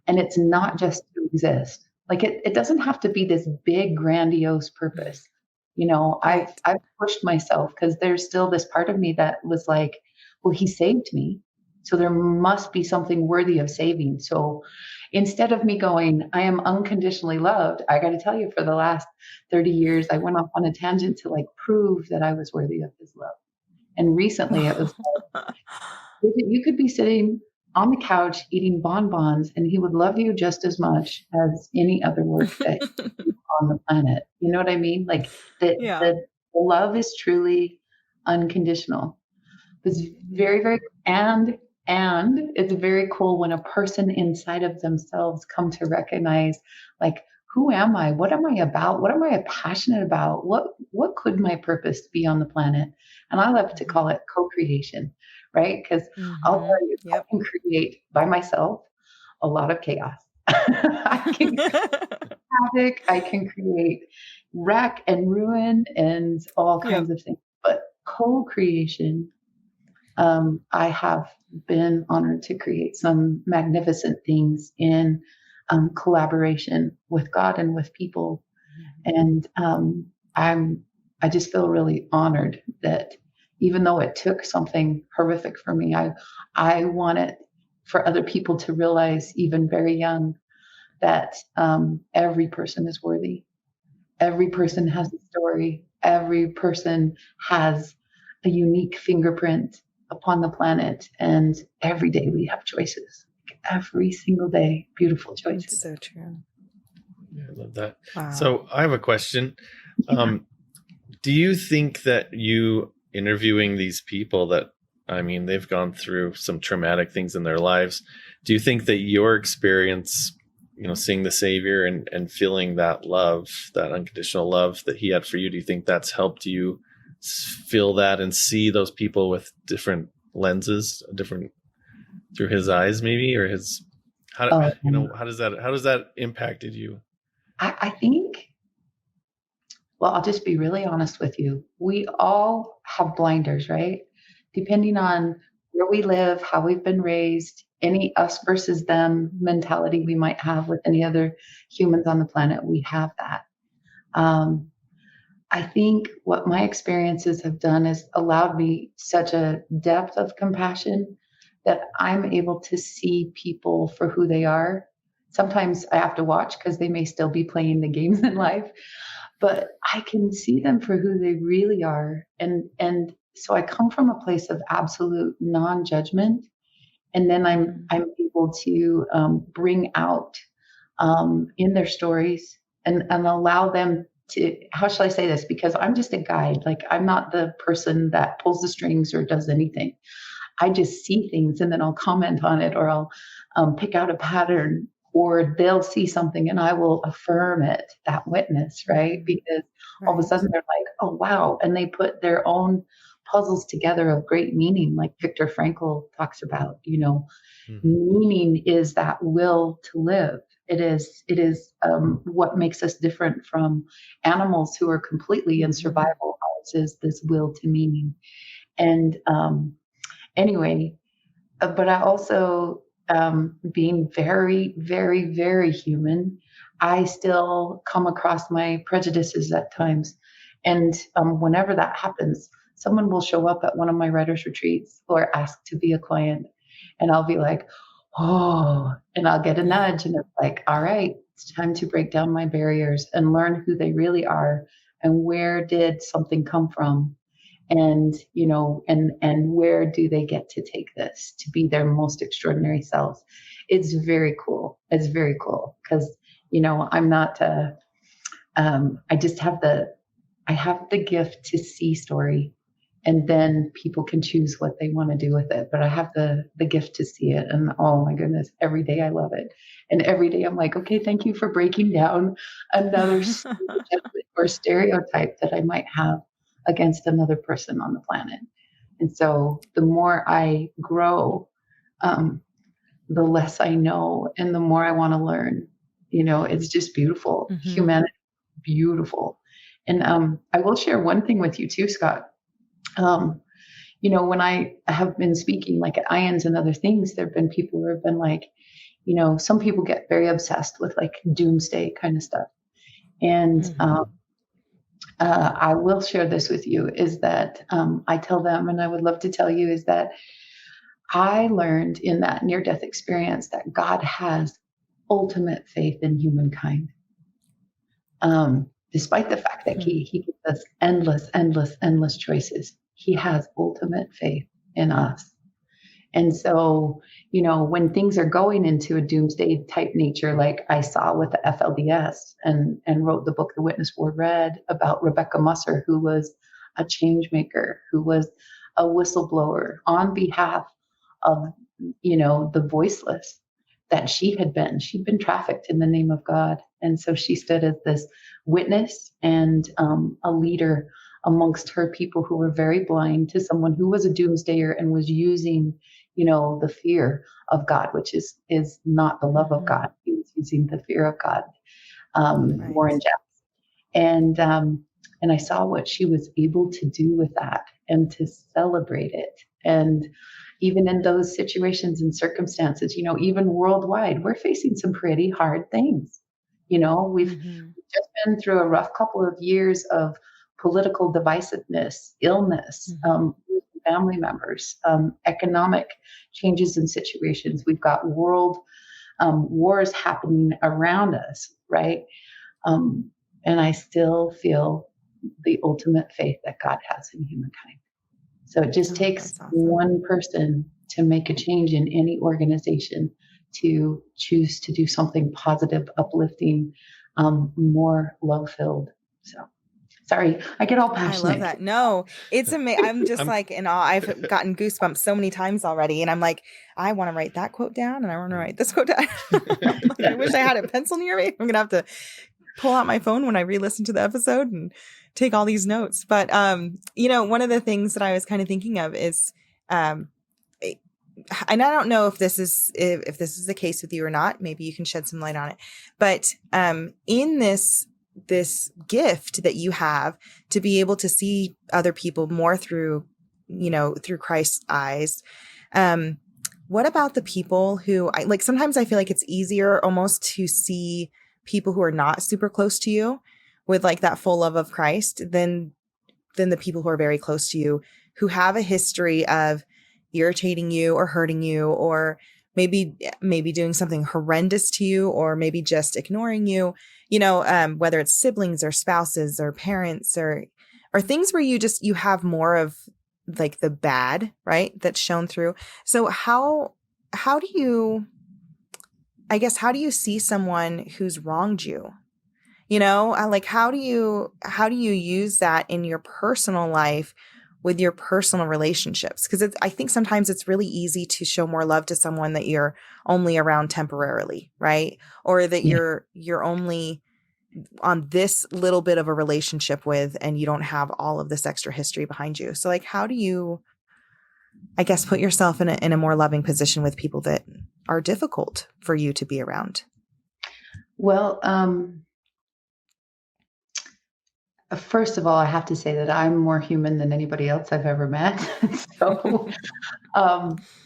And it's not just to exist. Like, it doesn't have to be this big, grandiose purpose. I've pushed myself because there's still this part of me that was like, well, he saved me, so there must be something worthy of saving. So instead of me going, I am unconditionally loved, I got to tell you, for the last 30 years, I went off on a tangent to like prove that I was worthy of his love. And recently it was like, you could be sitting on the couch eating bonbons and he would love you just as much as any other work that on the planet. You know what I mean? Like, the love is truly unconditional. It's very, very, and it's very cool when a person inside of themselves come to recognize, like, who am I? What am I about? What am I passionate about? What could my purpose be on the planet? And I love to call it co-creation, right? Because I'll tell you, I can create by myself a lot of chaos. I can havoc, I can create wreck and ruin and all kinds of things. But co-creation, I have been honored to create some magnificent things in collaboration with God and with people. And I just feel really honored that even though it took something horrific for me, I want it for other people to realize, even very young, that every person is worthy. Every person has a story. Every person has a unique fingerprint upon the planet. And every day we have choices. Every single day, beautiful choices. That's so true. Yeah, I love that. Wow. So I have a question. Do you think that you interviewing these people that, they've gone through some traumatic things in their lives, do you think that your experience, seeing the Savior and feeling that love, that unconditional love that he had for you, do you think that's helped you feel that and see those people with different lenses, different through his eyes, maybe, or his, how does that impacted you? I think, well, I'll just be really honest with you. We all have blinders, right? Depending on where we live, how we've been raised, any us versus them mentality we might have with any other humans on the planet, we have that. I think what my experiences have done is allowed me such a depth of compassion that I'm able to see people for who they are Sometimes I have to watch because they may still be playing the games in life, but I can see them for who they really are. And so I come from a place of absolute non-judgment, and then I'm able to bring out in their stories and allow them to, how shall I say this? Because I'm just a guide. Like, I'm not the person that pulls the strings or does anything. I just see things and then I'll comment on it, or I'll pick out a pattern, or they'll see something and I will affirm it, that witness, right? Because all of a sudden they're like, oh, wow. And they put their own puzzles together of great meaning, like Viktor Frankl talks about, meaning is that will to live. It is what makes us different from animals who are completely in survival. Ours is this will to meaning. And anyway, but I also, being very, very, very human, I still come across my prejudices at times. And whenever that happens, someone will show up at one of my writers' retreats or ask to be a client. And I'll be like, oh, and I'll get a nudge. And it's like, all right, it's time to break down my barriers and learn who they really are and where did something come from. And, and where do they get to take this to be their most extraordinary selves? It's very cool. It's very cool because, I'm not, I just have I have the gift to see story, and then people can choose what they want to do with it. But I have the gift to see it. And oh my goodness, every day I love it. And every day I'm like, okay, thank you for breaking down another or stereotype that I might have against another person on the planet. And so the more I grow, the less I know and the more I want to learn. It's just beautiful. Humanity, beautiful. And I will share one thing with you too, Scott. When I have been speaking like at IONS and other things, there have been people who have been like, some people get very obsessed with like doomsday kind of stuff. And I will share this with you, is that I tell them, and I would love to tell you, is that I learned in that near-death experience that God has ultimate faith in humankind. Despite the fact that he gives us endless choices, he has ultimate faith in us. And so, when things are going into a doomsday type nature, like I saw with the FLDS and wrote the book, The Witness Ward Read, about Rebecca Musser, who was a change maker, who was a whistleblower on behalf of, the voiceless that she'd been trafficked in the name of God. And so she stood as this witness and a leader amongst her people who were very blind to someone who was a doomsdayer and was using, the fear of God, which is not the love of God. He was using the fear of God, more in depth. And I saw what she was able to do with that and to celebrate it. And even in those situations and circumstances, even worldwide, we're facing some pretty hard things. We've just been through a rough couple of years of political divisiveness, illness, family members, economic changes in situations. We've got world wars happening around us, right? And I still feel the ultimate faith that God has in humankind. So it just takes one person to make a change in any organization to choose to do something positive, uplifting, more love-filled. So, sorry, I get all passionate. I love that. No, it's amazing. I'm just like in awe. I've gotten goosebumps so many times already. And I'm like, I want to write that quote down and I want to write this quote down. Like, I wish I had a pencil near me. I'm going to have to pull out my phone when I re-listen to the episode and take all these notes. But, one of the things that I was kind of thinking of is, and I don't know if this is the case with you or not. Maybe you can shed some light on it. But in this gift that you have to be able to see other people more through Christ's eyes. What about the people who sometimes I feel like it's easier almost to see people who are not super close to you with like that full love of Christ than the people who are very close to you, who have a history of irritating you or hurting you or maybe doing something horrendous to you, or maybe just ignoring you, whether it's siblings or spouses or parents or things where you have more of like the bad, right? That's shown through. So how do you, I guess, how do you see someone who's wronged you? Like how do you use that in your personal life with your personal relationships? Because I think sometimes it's really easy to show more love to someone that you're only around temporarily, right? Or that you're only on this little bit of a relationship with, and you don't have all of this extra history behind you. So like, how do you, I guess, put yourself in a more loving position with people that are difficult for you to be around? Well, first of all, I have to say that I'm more human than anybody else I've ever met. So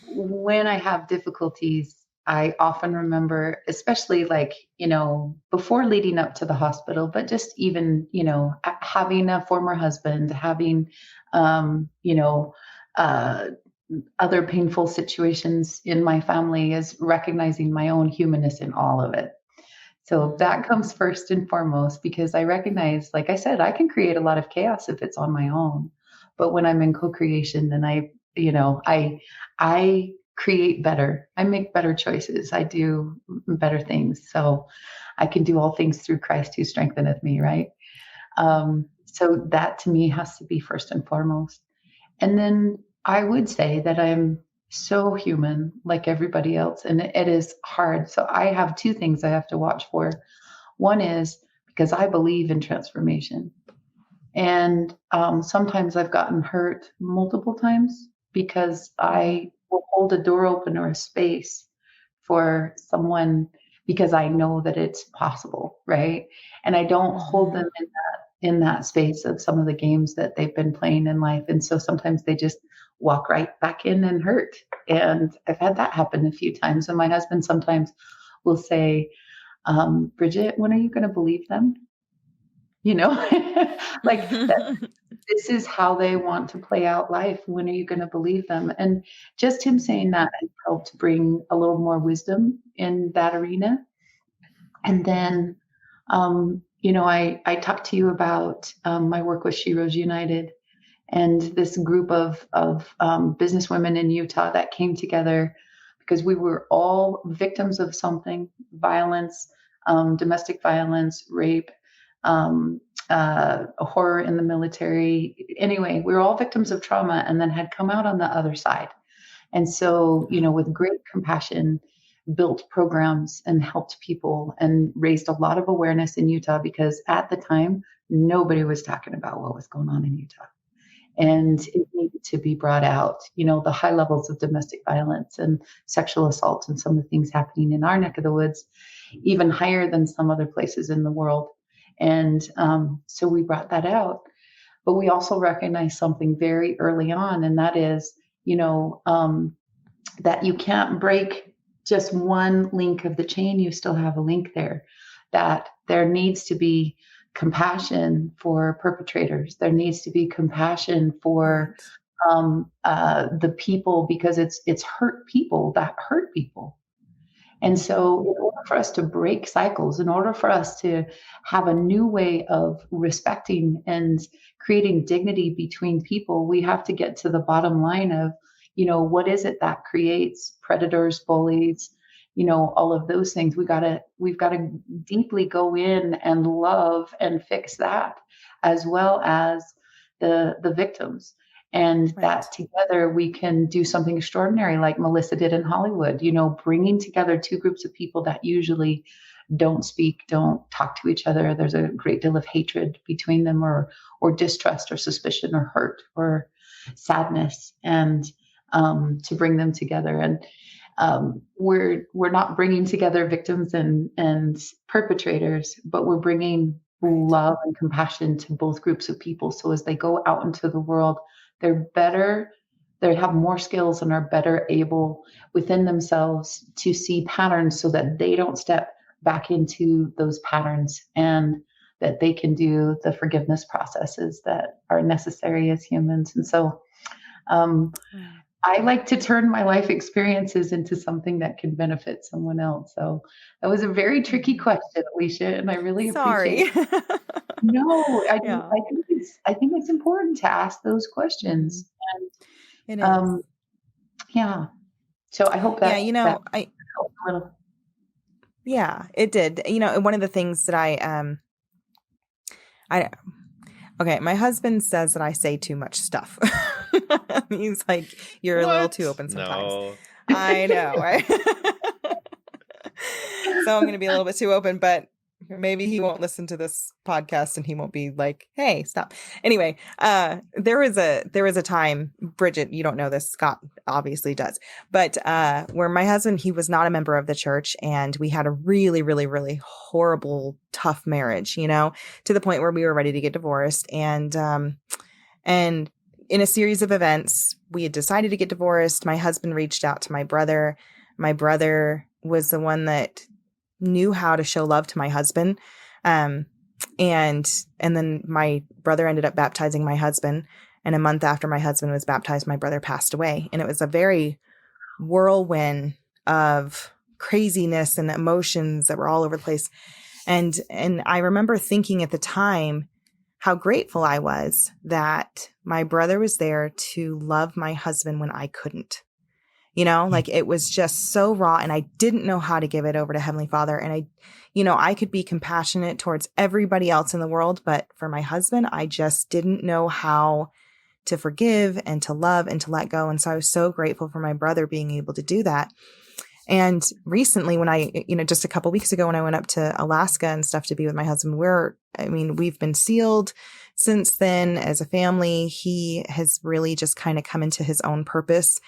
when I have difficulties, I often remember, especially like, before leading up to the hospital, but just even, having a former husband, having, uh, other painful situations in my family, is recognizing my own humanness in all of it. So that comes first and foremost, because I recognize, like I said, I can create a lot of chaos if it's on my own. But when I'm in co-creation, then I create better. I make better choices. I do better things. So I can do all things through Christ who strengtheneth me, right? So that to me has to be first and foremost. And then I would say that I'm so human like everybody else, and it is hard. So I have two things I have to watch for. One is because I believe in transformation. And sometimes I've gotten hurt multiple times because I will hold a door open or a space for someone because I know that it's possible, right? And I don't hold them in that space of some of the games that they've been playing in life. And so sometimes they just walk right back in and hurt. And I've had that happen a few times. And my husband sometimes will say, Bridget, when are you going to believe them? Like this is how they want to play out life. When are you going to believe them? And just him saying that has helped bring a little more wisdom in that arena. And then, I talked to you about my work with She Rose United, and this group of businesswomen in Utah that came together because we were all victims of something: violence, domestic violence, rape, horror in the military. Anyway, we were all victims of trauma and then had come out on the other side. And so, with great compassion, built programs and helped people and raised a lot of awareness in Utah, because at the time, nobody was talking about what was going on in Utah. And it needed to be brought out, the high levels of domestic violence and sexual assault and some of the things happening in our neck of the woods, even higher than some other places in the world. And so we brought that out. But we also recognized something very early on, and that is, that you can't break just one link of the chain. You still have a link there, that there needs to be compassion for perpetrators. There needs to be compassion for the people, because it's hurt people that hurt people. And so in order for us to break cycles, in order for us to have a new way of respecting and creating dignity between people, we have to get to the bottom line of, what is it that creates predators, bullies, all of those things. We've got to deeply go in and love and fix that, as well as the victims. And that together we can do something extraordinary, like Melissa did in Hollywood, bringing together two groups of people that usually don't speak, don't talk to each other. There's a great deal of hatred between them, or distrust or suspicion or hurt or sadness, and to bring them together. And we're not bringing together victims and perpetrators, but we're bringing love and compassion to both groups of people. So as they go out into the world, they have more skills and are better able within themselves to see patterns, so that they don't step back into those patterns, and that they can do the forgiveness processes that are necessary as humans. And so I like to turn my life experiences into something that can benefit someone else. So that was a very tricky question, Alicia, and I really appreciate. Sorry. No, Yeah. I think it's important to ask those Mhm. questions. It And is. yeah. So I hope Yeah, that I helped a little. yeah, it did. One of the things that I okay, my husband says that I say too much stuff. He's like, you're a little too What? open sometimes. No. I know, right? So I'm going to be a little bit too open, but maybe he won't listen to this podcast and he won't be like, "Hey, stop." Anyway, there was a time, Bridget, you don't know this, Scott obviously does, but where my husband, he was not a member of the church, and we had a really, really, really horrible, tough marriage, to the point where we were ready to get divorced, and in a series of events, we had decided to get divorced. My husband reached out to my brother. My brother was the one that knew how to show love to my husband. Um, and then my brother ended up baptizing my husband. And a month after my husband was baptized, my brother passed away. And it was a very whirlwind of craziness and emotions that were all over the place. And I remember thinking at the time how grateful I was that my brother was there to love my husband when I couldn't. Like it was just so raw, and I didn't know how to give it over to Heavenly Father. And I could be compassionate towards everybody else in the world, but for my husband, I just didn't know how to forgive and to love and to let go. And so I was so grateful for my brother being able to do that. And recently when just a couple weeks ago, when I went up to Alaska and stuff to be with my husband, we've been sealed since then as a family. He has really just kind of come into his own purpose.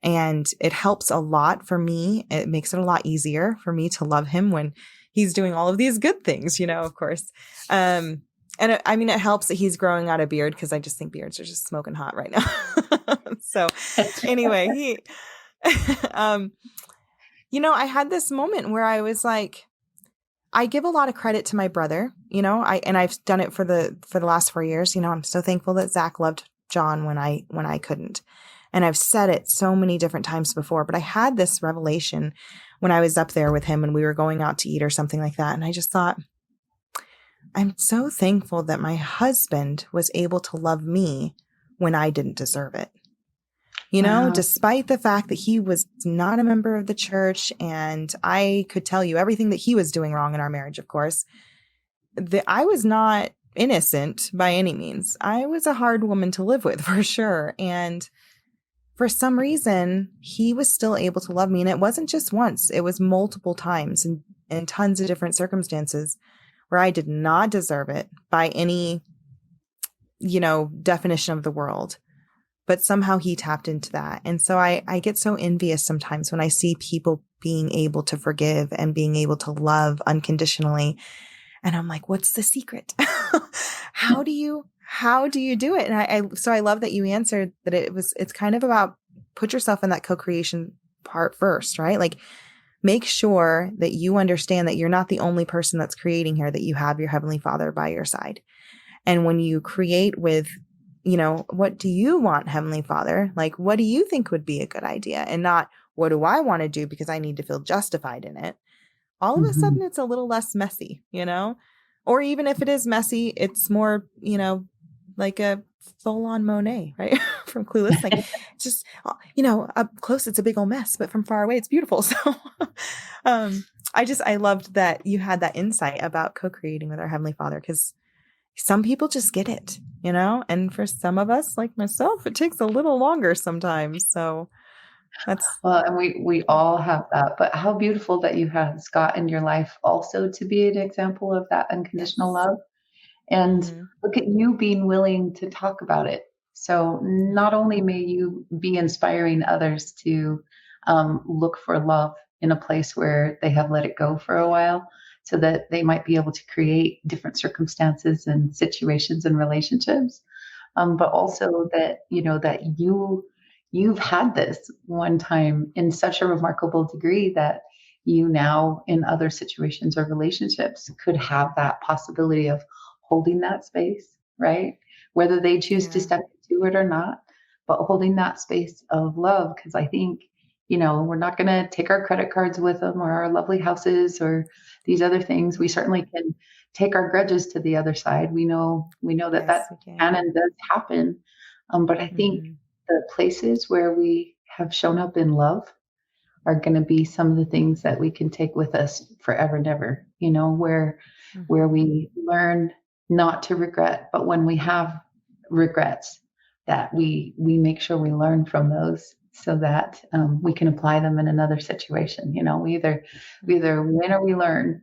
And it helps a lot for me. It makes it a lot easier for me to love him when he's doing all of these good things, of course. And it helps that he's growing out a beard, because I just think beards are just smoking hot right now. So anyway, I had this moment where I was like, I give a lot of credit to my brother, I've done it for the last 4 years. I'm so thankful that Zach loved John when I couldn't. And I've said it so many different times before, but I had this revelation when I was up there with him and we were going out to eat or something like that. And I just thought, I'm so thankful that my husband was able to love me when I didn't deserve it. Wow. Despite the fact that he was not a member of the church, and I could tell you everything that he was doing wrong in our marriage, of course, that I was not innocent by any means. I was a hard woman to live with, for sure. And for some reason, he was still able to love me. And it wasn't just once, it was multiple times and tons of different circumstances where I did not deserve it by any, definition of the world. But somehow he tapped into that. And so I get so envious sometimes when I see people being able to forgive and being able to love unconditionally. And I'm like, what's the secret? How do you do it? And so I love that you answered that it's kind of about put yourself in that co-creation part first, right? Like make sure that you understand that you're not the only person that's creating here, that you have your Heavenly Father by your side. And when you create with, what do you want, Heavenly Father? Like, what do you think would be a good idea? And not, what do I want to do because I need to feel justified in it? All of a sudden it's a little less messy, or even if it is messy, it's more, like a full-on Monet, right? From Clueless. Like just, up close, it's a big old mess, but from far away, it's beautiful. So, I loved that you had that insight about co-creating with our Heavenly Father, because some people just get it, and for some of us, like myself, it takes a little longer sometimes. So that's Well, and we all have that, but how beautiful that you have Scott in your life also to be an example of that unconditional yes. love. And Mm-hmm. look at you being willing to talk about it. So not only may you be inspiring others to look for love in a place where they have let it go for a while, so that they might be able to create different circumstances and situations and relationships, but also that you've had this one time in such a remarkable degree that you now in other situations or relationships could have that possibility of holding that space, right? Whether they choose to Yeah. step into it or not, but holding that space of love. Because I think, we're not going to take our credit cards with them or our lovely houses or these other things. We certainly can take our grudges to the other side. We know that Yes, we can and does happen. But I think the places where we have shown up in love are going to be some of the things that we can take with us forever and ever, where we learn not to regret, but when we have regrets, that we make sure we learn from those so that we can apply them in another situation. We either win or we learn.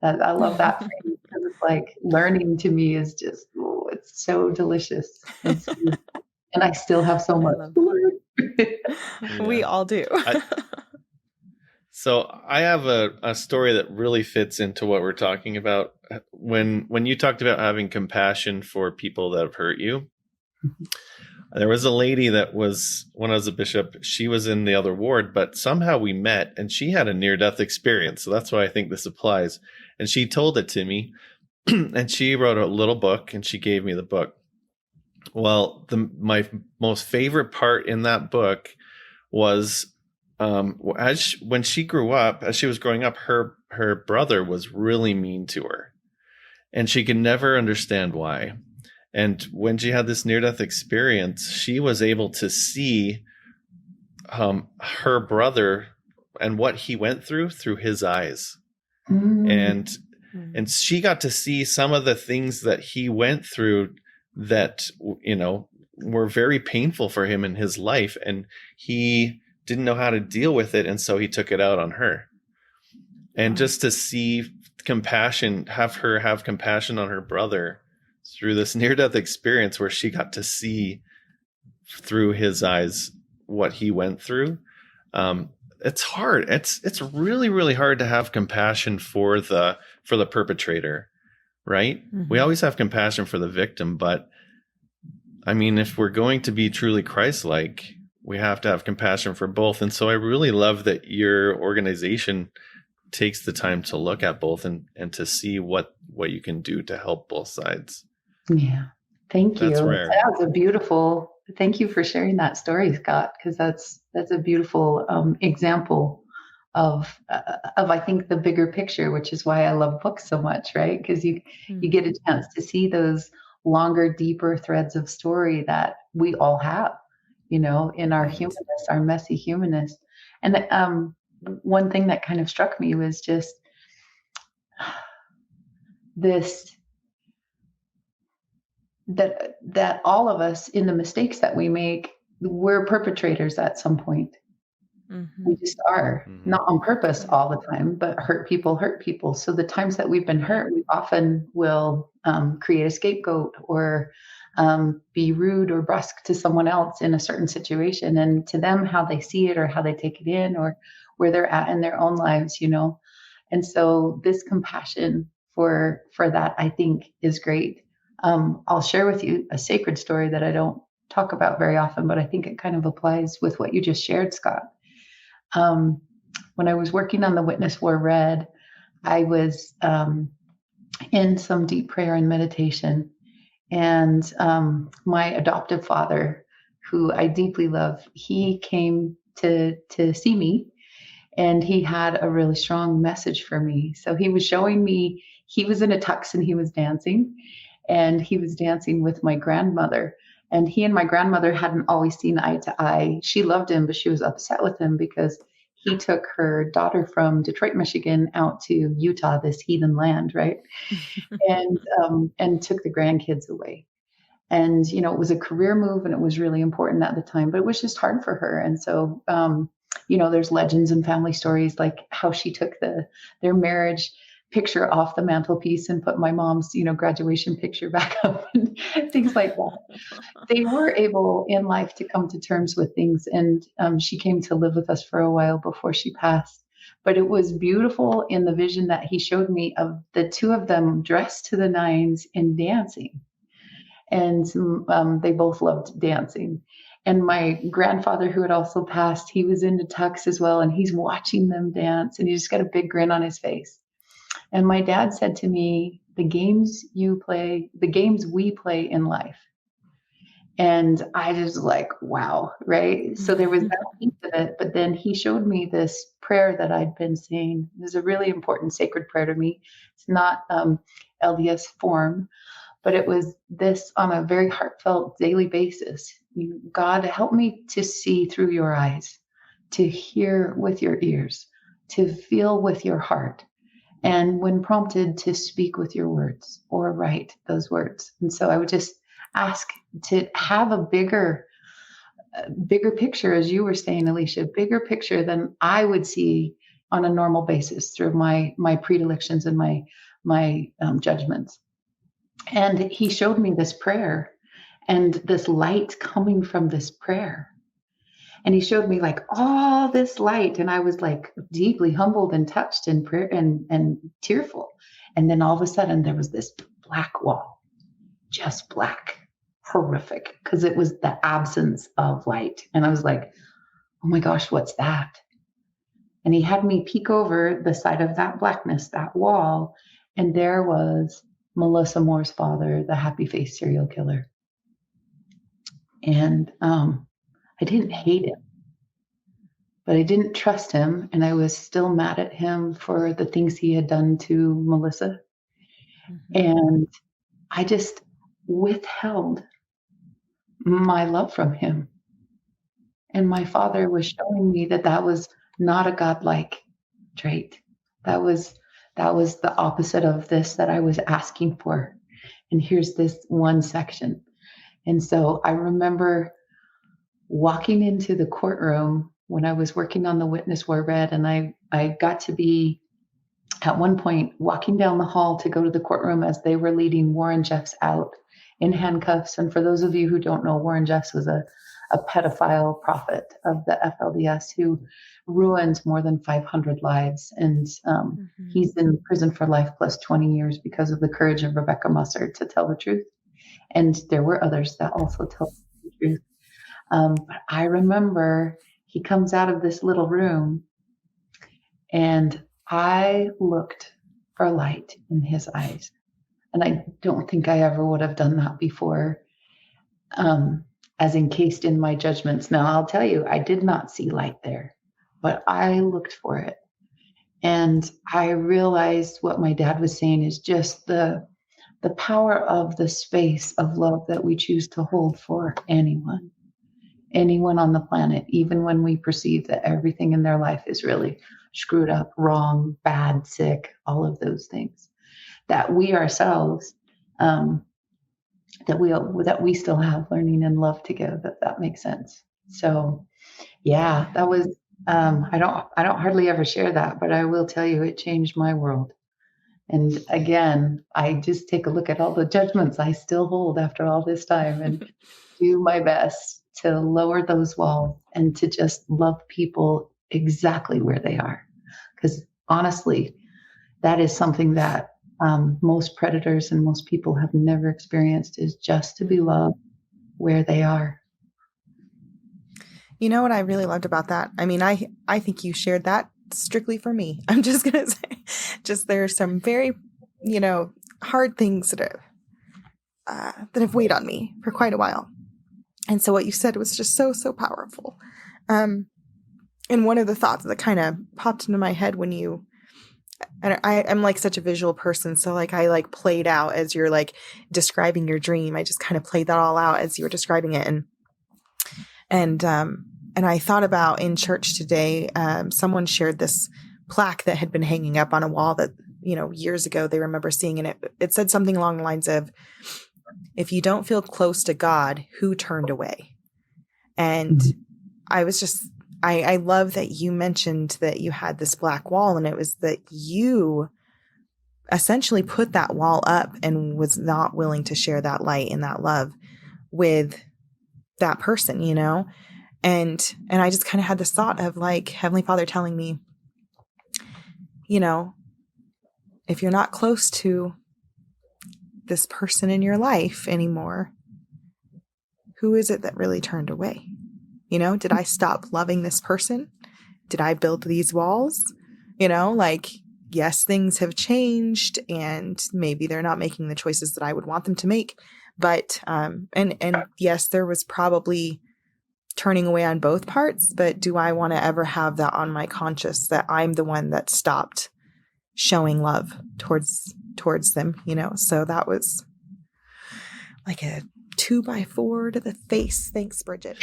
I love that phrase, because it's like learning to me is just, it's so delicious. And I still have so much to learn. We all do. So I have a story that really fits into what we're talking about. When you talked about having compassion for people that have hurt you, there was a lady that was, when I was a bishop, she was in the other ward, but somehow we met and she had a near-death experience. So that's why I think this applies. And she told it to me and she wrote a little book and she gave me the book. Well, my most favorite part in that book was when she grew up, as she was growing up, her brother was really mean to her and she could never understand why. And when she had this near-death experience, she was able to see her brother and what he went through his eyes. And she got to see some of the things that he went through that, were very painful for him in his life. And he didn't know how to deal with it. And so he took it out on her. And just to see compassion, have compassion on her brother through this near-death experience where she got to see through his eyes what he went through. It's hard. It's really, really hard to have compassion for the perpetrator, right? We always have compassion for the victim, but I mean, if we're going to be truly Christ-like, we have to have compassion for both. And so I really love that your organization takes the time to look at both and to see what you can do to help both sides. Yeah. Thank you. That's rare. That was a beautiful, thank you for sharing that story, Scott, because that's a beautiful example of I think the bigger picture, which is why I love books so much, right? Because you get a chance to see those longer, deeper threads of story that we all have, in our humanness, our messy humanness. And one thing that kind of struck me was just this, that all of us, in the mistakes that we make, we're perpetrators at some point. We just are, not on purpose all the time, but hurt people. So the times that we've been hurt, we often will create a scapegoat or be rude or brusque to someone else in a certain situation, and to them, how they see it or how they take it in or where they're at in their own lives, And so this compassion for that, I think, is great. I'll share with you a sacred story that I don't talk about very often, but I think it kind of applies with what you just shared, Scott. When I was working on the Witness War Red, I was in some deep prayer and meditation, and my adoptive father, who I deeply love, he came to see me, and he had a really strong message for me. So he was showing me, he was in a tux and he was dancing with my grandmother. And he and my grandmother hadn't always seen eye to eye. She loved him, but she was upset with him because he took her daughter from Detroit, Michigan out to Utah, this heathen land, right? and took the grandkids away. And, it was a career move and it was really important at the time, but it was just hard for her. And so, there's legends and family stories like how she took their marriage picture off the mantelpiece and put my mom's, graduation picture back up and things like that. They were able in life to come to terms with things. And she came to live with us for a while before she passed. But it was beautiful in the vision that he showed me of the two of them dressed to the nines and dancing. And they both loved dancing. And my grandfather, who had also passed, he was into tux as well. And he's watching them dance and he just got a big grin on his face. And my dad said to me, the games we play in life. And I just like, wow, right? So there was that piece of it. But then he showed me this prayer that I'd been saying. It was a really important sacred prayer to me. It's not LDS form, but it was this on a very heartfelt daily basis. God, help me to see through your eyes, to hear with your ears, to feel with your heart, and when prompted, to speak with your words or write those words. And so I would just ask to have a bigger picture, as you were saying, Alicia, bigger picture than I would see on a normal basis through my predilections and my judgments. And he showed me this prayer and this light coming from this prayer. And he showed me like all this light. And I was like deeply humbled and touched and prayer and tearful. And then all of a sudden there was this black wall, just black, horrific, because it was the absence of light. And I was like, oh my gosh, what's that? And he had me peek over the side of that blackness, that wall. And there was Melissa Moore's father, the happy face serial killer. And I didn't hate him, but I didn't trust him. And I was still mad at him for the things he had done to Melissa. And I just withheld my love from him. And my father was showing me that that was not a godlike trait. That was the opposite of this that I was asking for. And here's this one section. And so I remember walking into the courtroom when I was working on the witness warrant, and I got to be at one point walking down the hall to go to the courtroom as they were leading Warren Jeffs out in handcuffs. And for those of you who don't know, Warren Jeffs was a pedophile prophet of the FLDS who ruined more than 500 lives. And he's in prison for life plus 20 years because of the courage of Rebecca Musser to tell the truth. And there were others that also told the truth. But I remember he comes out of this little room and I looked for light in his eyes. And I don't think I ever would have done that before, as encased in my judgments. Now, I'll tell you, I did not see light there, but I looked for it. And I realized what my dad was saying is just the power of the space of love that we choose to hold for anyone on the planet, even when we perceive that everything in their life is really screwed up, wrong, bad, sick, all of those things, that we ourselves, that we still have learning and love to give, if that makes sense. So yeah, that was, I don't hardly ever share that, but I will tell you, it changed my world. And again, I just take a look at all the judgments I still hold after all this time and do my best to lower those walls and to just love people exactly where they are. Because honestly, that is something that most predators and most people have never experienced, is just to be loved where they are. You know what I really loved about that? I mean, I think you shared that strictly for me. I'm just going to say, just there are some very, hard things that have weighed on me for quite a while. And so what you said was just so, so powerful. And one of the thoughts that kind of popped into my head when I'm like such a visual person. So like I like played out as you're like describing your dream. I just kind of played that all out as you were describing it. And I thought about in church today, someone shared this plaque that had been hanging up on a wall that, years ago they remember seeing, and it said something along the lines of, if you don't feel close to God, who turned away? And I was just, I love that you mentioned that you had this black wall, and it was that you essentially put that wall up and was not willing to share that light and that love with that person, And I just kind of had this thought of like Heavenly Father telling me, if you're not close to this person in your life anymore, who is it that really turned away? Did I stop loving this person? Did I build these walls? Yes, things have changed and maybe they're not making the choices that I would want them to make, But, and yes, there was probably turning away on both parts, but do I want to ever have that on my conscience that I'm the one that stopped showing love towards them, So that was like a 2x4 to the face. Thanks, Bridget.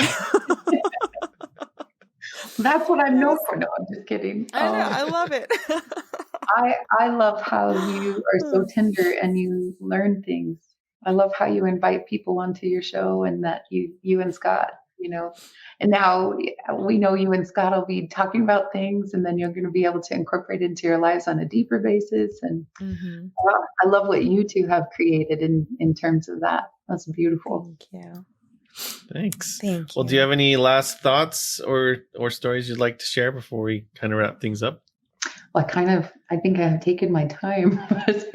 That's what I'm known for. No, I'm just kidding. I know. I love it. I love how you are so tender and you learn things. I love how you invite people onto your show and that you and Scott, and now we know you and Scott will be talking about things and then you're going to be able to incorporate into your lives on a deeper basis. And I love what you two have created in terms of that. That's beautiful. Thank you. Thanks. Thank you. Well, do you have any last thoughts or stories you'd like to share before we kind of wrap things up? Well, I think I have taken my time. Thank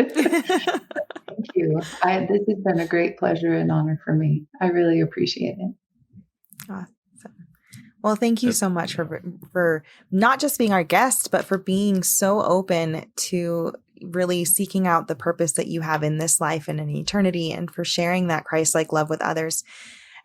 you. This has been a great pleasure and honor for me. I really appreciate it. Awesome. Well, thank you so much for not just being our guest, but for being so open to really seeking out the purpose that you have in this life and in eternity, and for sharing that Christ-like love with others.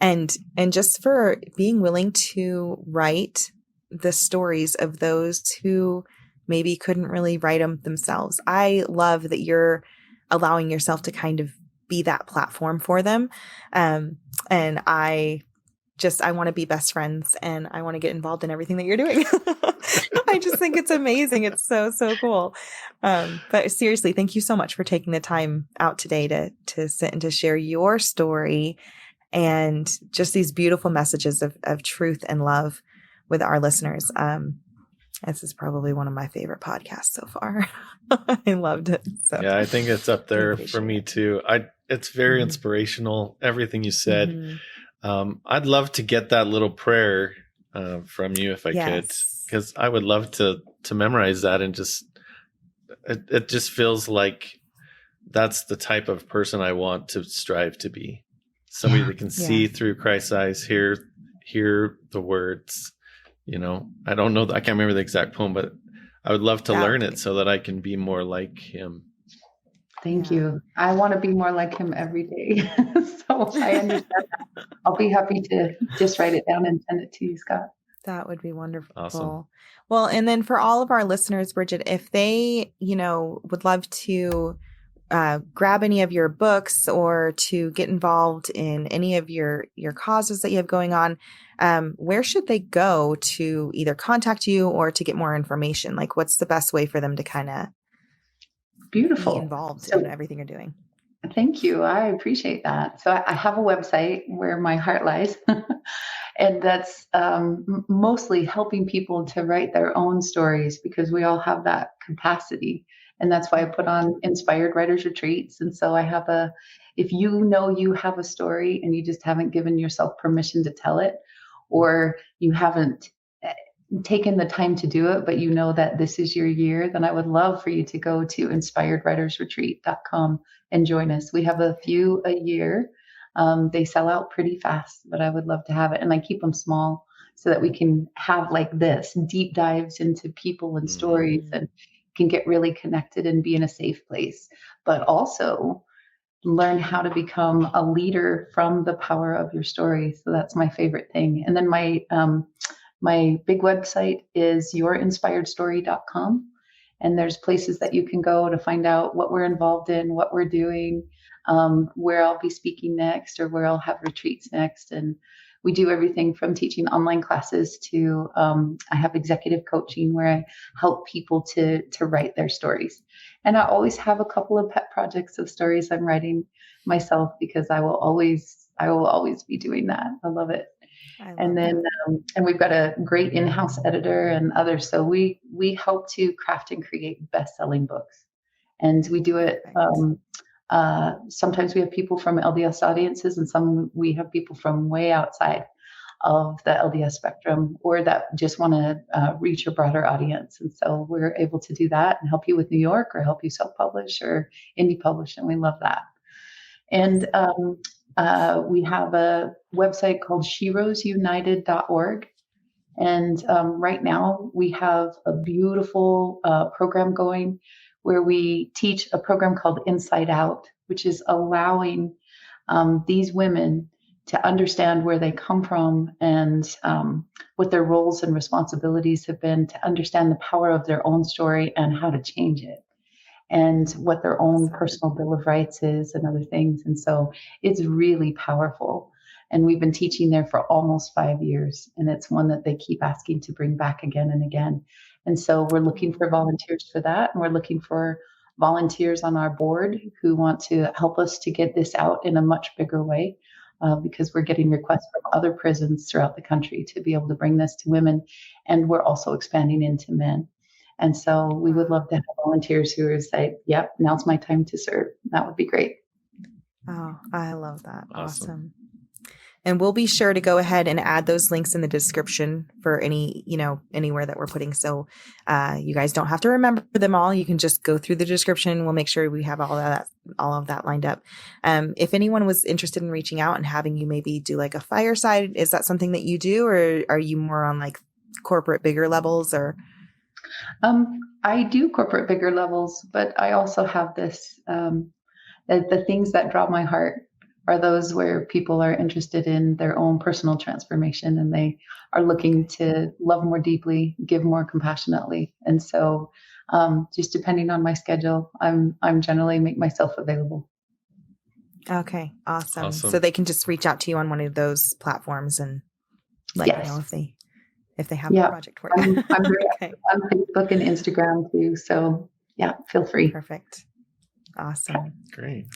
And just for being willing to write the stories of those who maybe couldn't really write them themselves. I love that you're allowing yourself to kind of be that platform for them. And I want to be best friends and I want to get involved in everything that you're doing. I just think it's amazing. It's so, so cool. But seriously, thank you so much for taking the time out today to sit and to share your story and just these beautiful messages of truth and love with our listeners. This is probably one of my favorite podcasts so far. I loved it. So yeah, I think it's up there for me too. It's very inspirational. Everything you said. I'd love to get that little prayer from you if I could, because I would love to memorize that and it just feels like that's the type of person I want to strive to be. Somebody that can see through Christ's eyes, hear the words. I don't know. I can't remember the exact poem, but I would love to learn it so that I can be more like him. Thank you. I want to be more like him every day. So I understand that. I'll be happy to just write it down and send it to you, Scott. That would be wonderful. Awesome. Well, and then for all of our listeners, Bridget, if they, would love to grab any of your books or to get involved in any of your causes that you have going on, where should they go to either contact you or to get more information? Like, what's the best way for them to kind of be involved in everything you're doing? Thank you. I appreciate that. So I have a website where my heart lies, and that's mostly helping people to write their own stories because we all have that capacity. And that's why I put on Inspired Writers Retreats. And so I have if you have a story and you just haven't given yourself permission to tell it, or you haven't taken the time to do it, but you know that this is your year, then I would love for you to go to inspiredwritersretreat.com and join us. We have a few a year. They sell out pretty fast, but I would love to have it. And I keep them small so that we can have like this deep dives into people and stories and can get really connected and be in a safe place, but also learn how to become a leader from the power of your story. So that's my favorite thing. And then my big website is yourinspiredstory.com. And there's places that you can go to find out what we're involved in, what we're doing, where I'll be speaking next or where I'll have retreats next. And we do everything from teaching online classes to I have executive coaching where I help people to write their stories. And I always have a couple of pet projects of stories I'm writing myself because I will always be doing that. I love it. And then and we've got a great in-house editor and others. So we help to craft and create best-selling books. And we do it sometimes we have people from LDS audiences and we have people from way outside of the LDS spectrum or that just want to reach a broader audience. And so we're able to do that and help you with New York or help you self-publish or indie publish. And we love that. And we have a website called SheRoseUnited.org. And right now we have a beautiful program going where we teach a program called Inside Out, which is allowing these women to understand where they come from and what their roles and responsibilities have been, to understand the power of their own story and how to change it, and what their own personal Bill of Rights is and other things. And so it's really powerful. And we've been teaching there for almost 5 years. And it's one that they keep asking to bring back again and again. And so we're looking for volunteers for that. And we're looking for volunteers on our board who want to help us to get this out in a much bigger way, because we're getting requests from other prisons throughout the country to be able to bring this to women. And we're also expanding into men. And so we would love to have volunteers who are say, yep, now's my time to serve. That would be great. Oh, I love that. Awesome. And we'll be sure to go ahead and add those links in the description for any, anywhere that we're putting. So you guys don't have to remember them all. You can just go through the description. We'll make sure we have all of that lined up. If anyone was interested in reaching out and having you maybe do like a fireside, is that something that you do, or are you more on like corporate bigger levels, or? I do corporate bigger levels, but I also have this, the things that draw my heart are those where people are interested in their own personal transformation, and they are looking to love more deeply, give more compassionately. And so just depending on my schedule, I'm generally make myself available. Okay. Awesome. So they can just reach out to you on one of those platforms and let you know if they have a project for you. I'm very active on Facebook and Instagram too. So feel free. Perfect. Awesome. Great.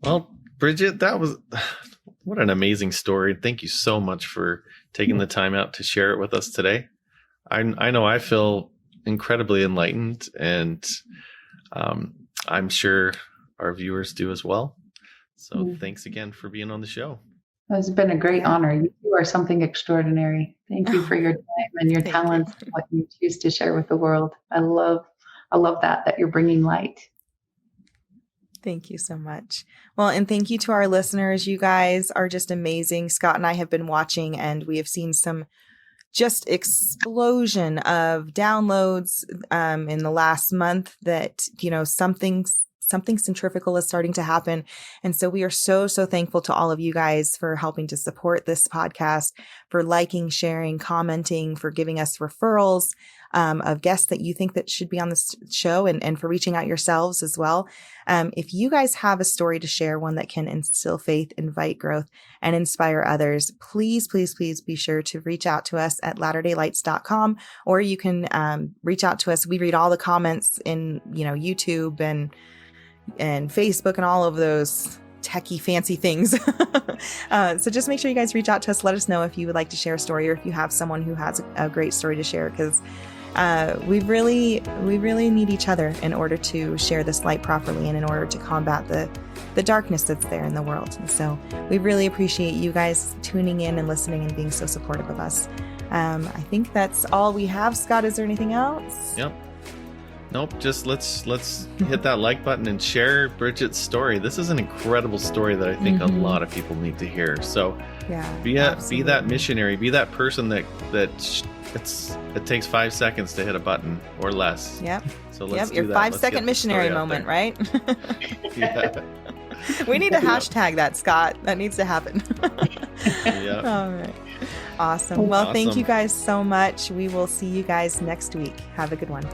Well, Bridget, what an amazing story. Thank you so much for taking the time out to share it with us today. I know I feel incredibly enlightened, and I'm sure our viewers do as well. So thanks again for being on the show. It's been a great honor. You are something extraordinary. Thank you for your time and your talents and what you choose to share with the world. I love that you're bringing light. Thank you so much. Well, and thank you to our listeners. You guys are just amazing. Scott and I have been watching, and we have seen some just explosion of downloads in the last month that, something centrifugal is starting to happen. And so we are so, so thankful to all of you guys for helping to support this podcast, for liking, sharing, commenting, for giving us referrals of guests that you think that should be on this show, and for reaching out yourselves as well. If you guys have a story to share, one that can instill faith, invite growth, and inspire others, please, please, please be sure to reach out to us at latterdaylights.com, or you can reach out to us. We read all the comments in, YouTube and Facebook and all of those techie fancy things. So just make sure you guys reach out to us. Let us know if you would like to share a story, or if you have someone who has a great story to share, because we really need each other in order to share this light properly, and in order to combat the darkness that's there in the world. And so we really appreciate you guys tuning in and listening and being so supportive of us. I think that's all we have. Scott, is there anything else? Yep. Nope. Just let's hit that like button and share Bridget's story. This is an incredible story that I think a lot of people need to hear. So be that missionary, be that person that it takes 5 seconds to hit a button or less. Yep. So let's do your that. 5-second missionary moment, right? Yeah. We need to hashtag that, Scott. That needs to happen. Yeah. All right. Awesome. Well, thank you guys so much. We will see you guys next week. Have a good one.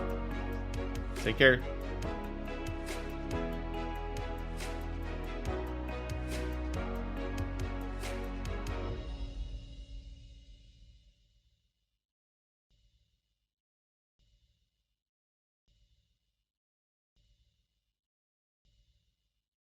Take care.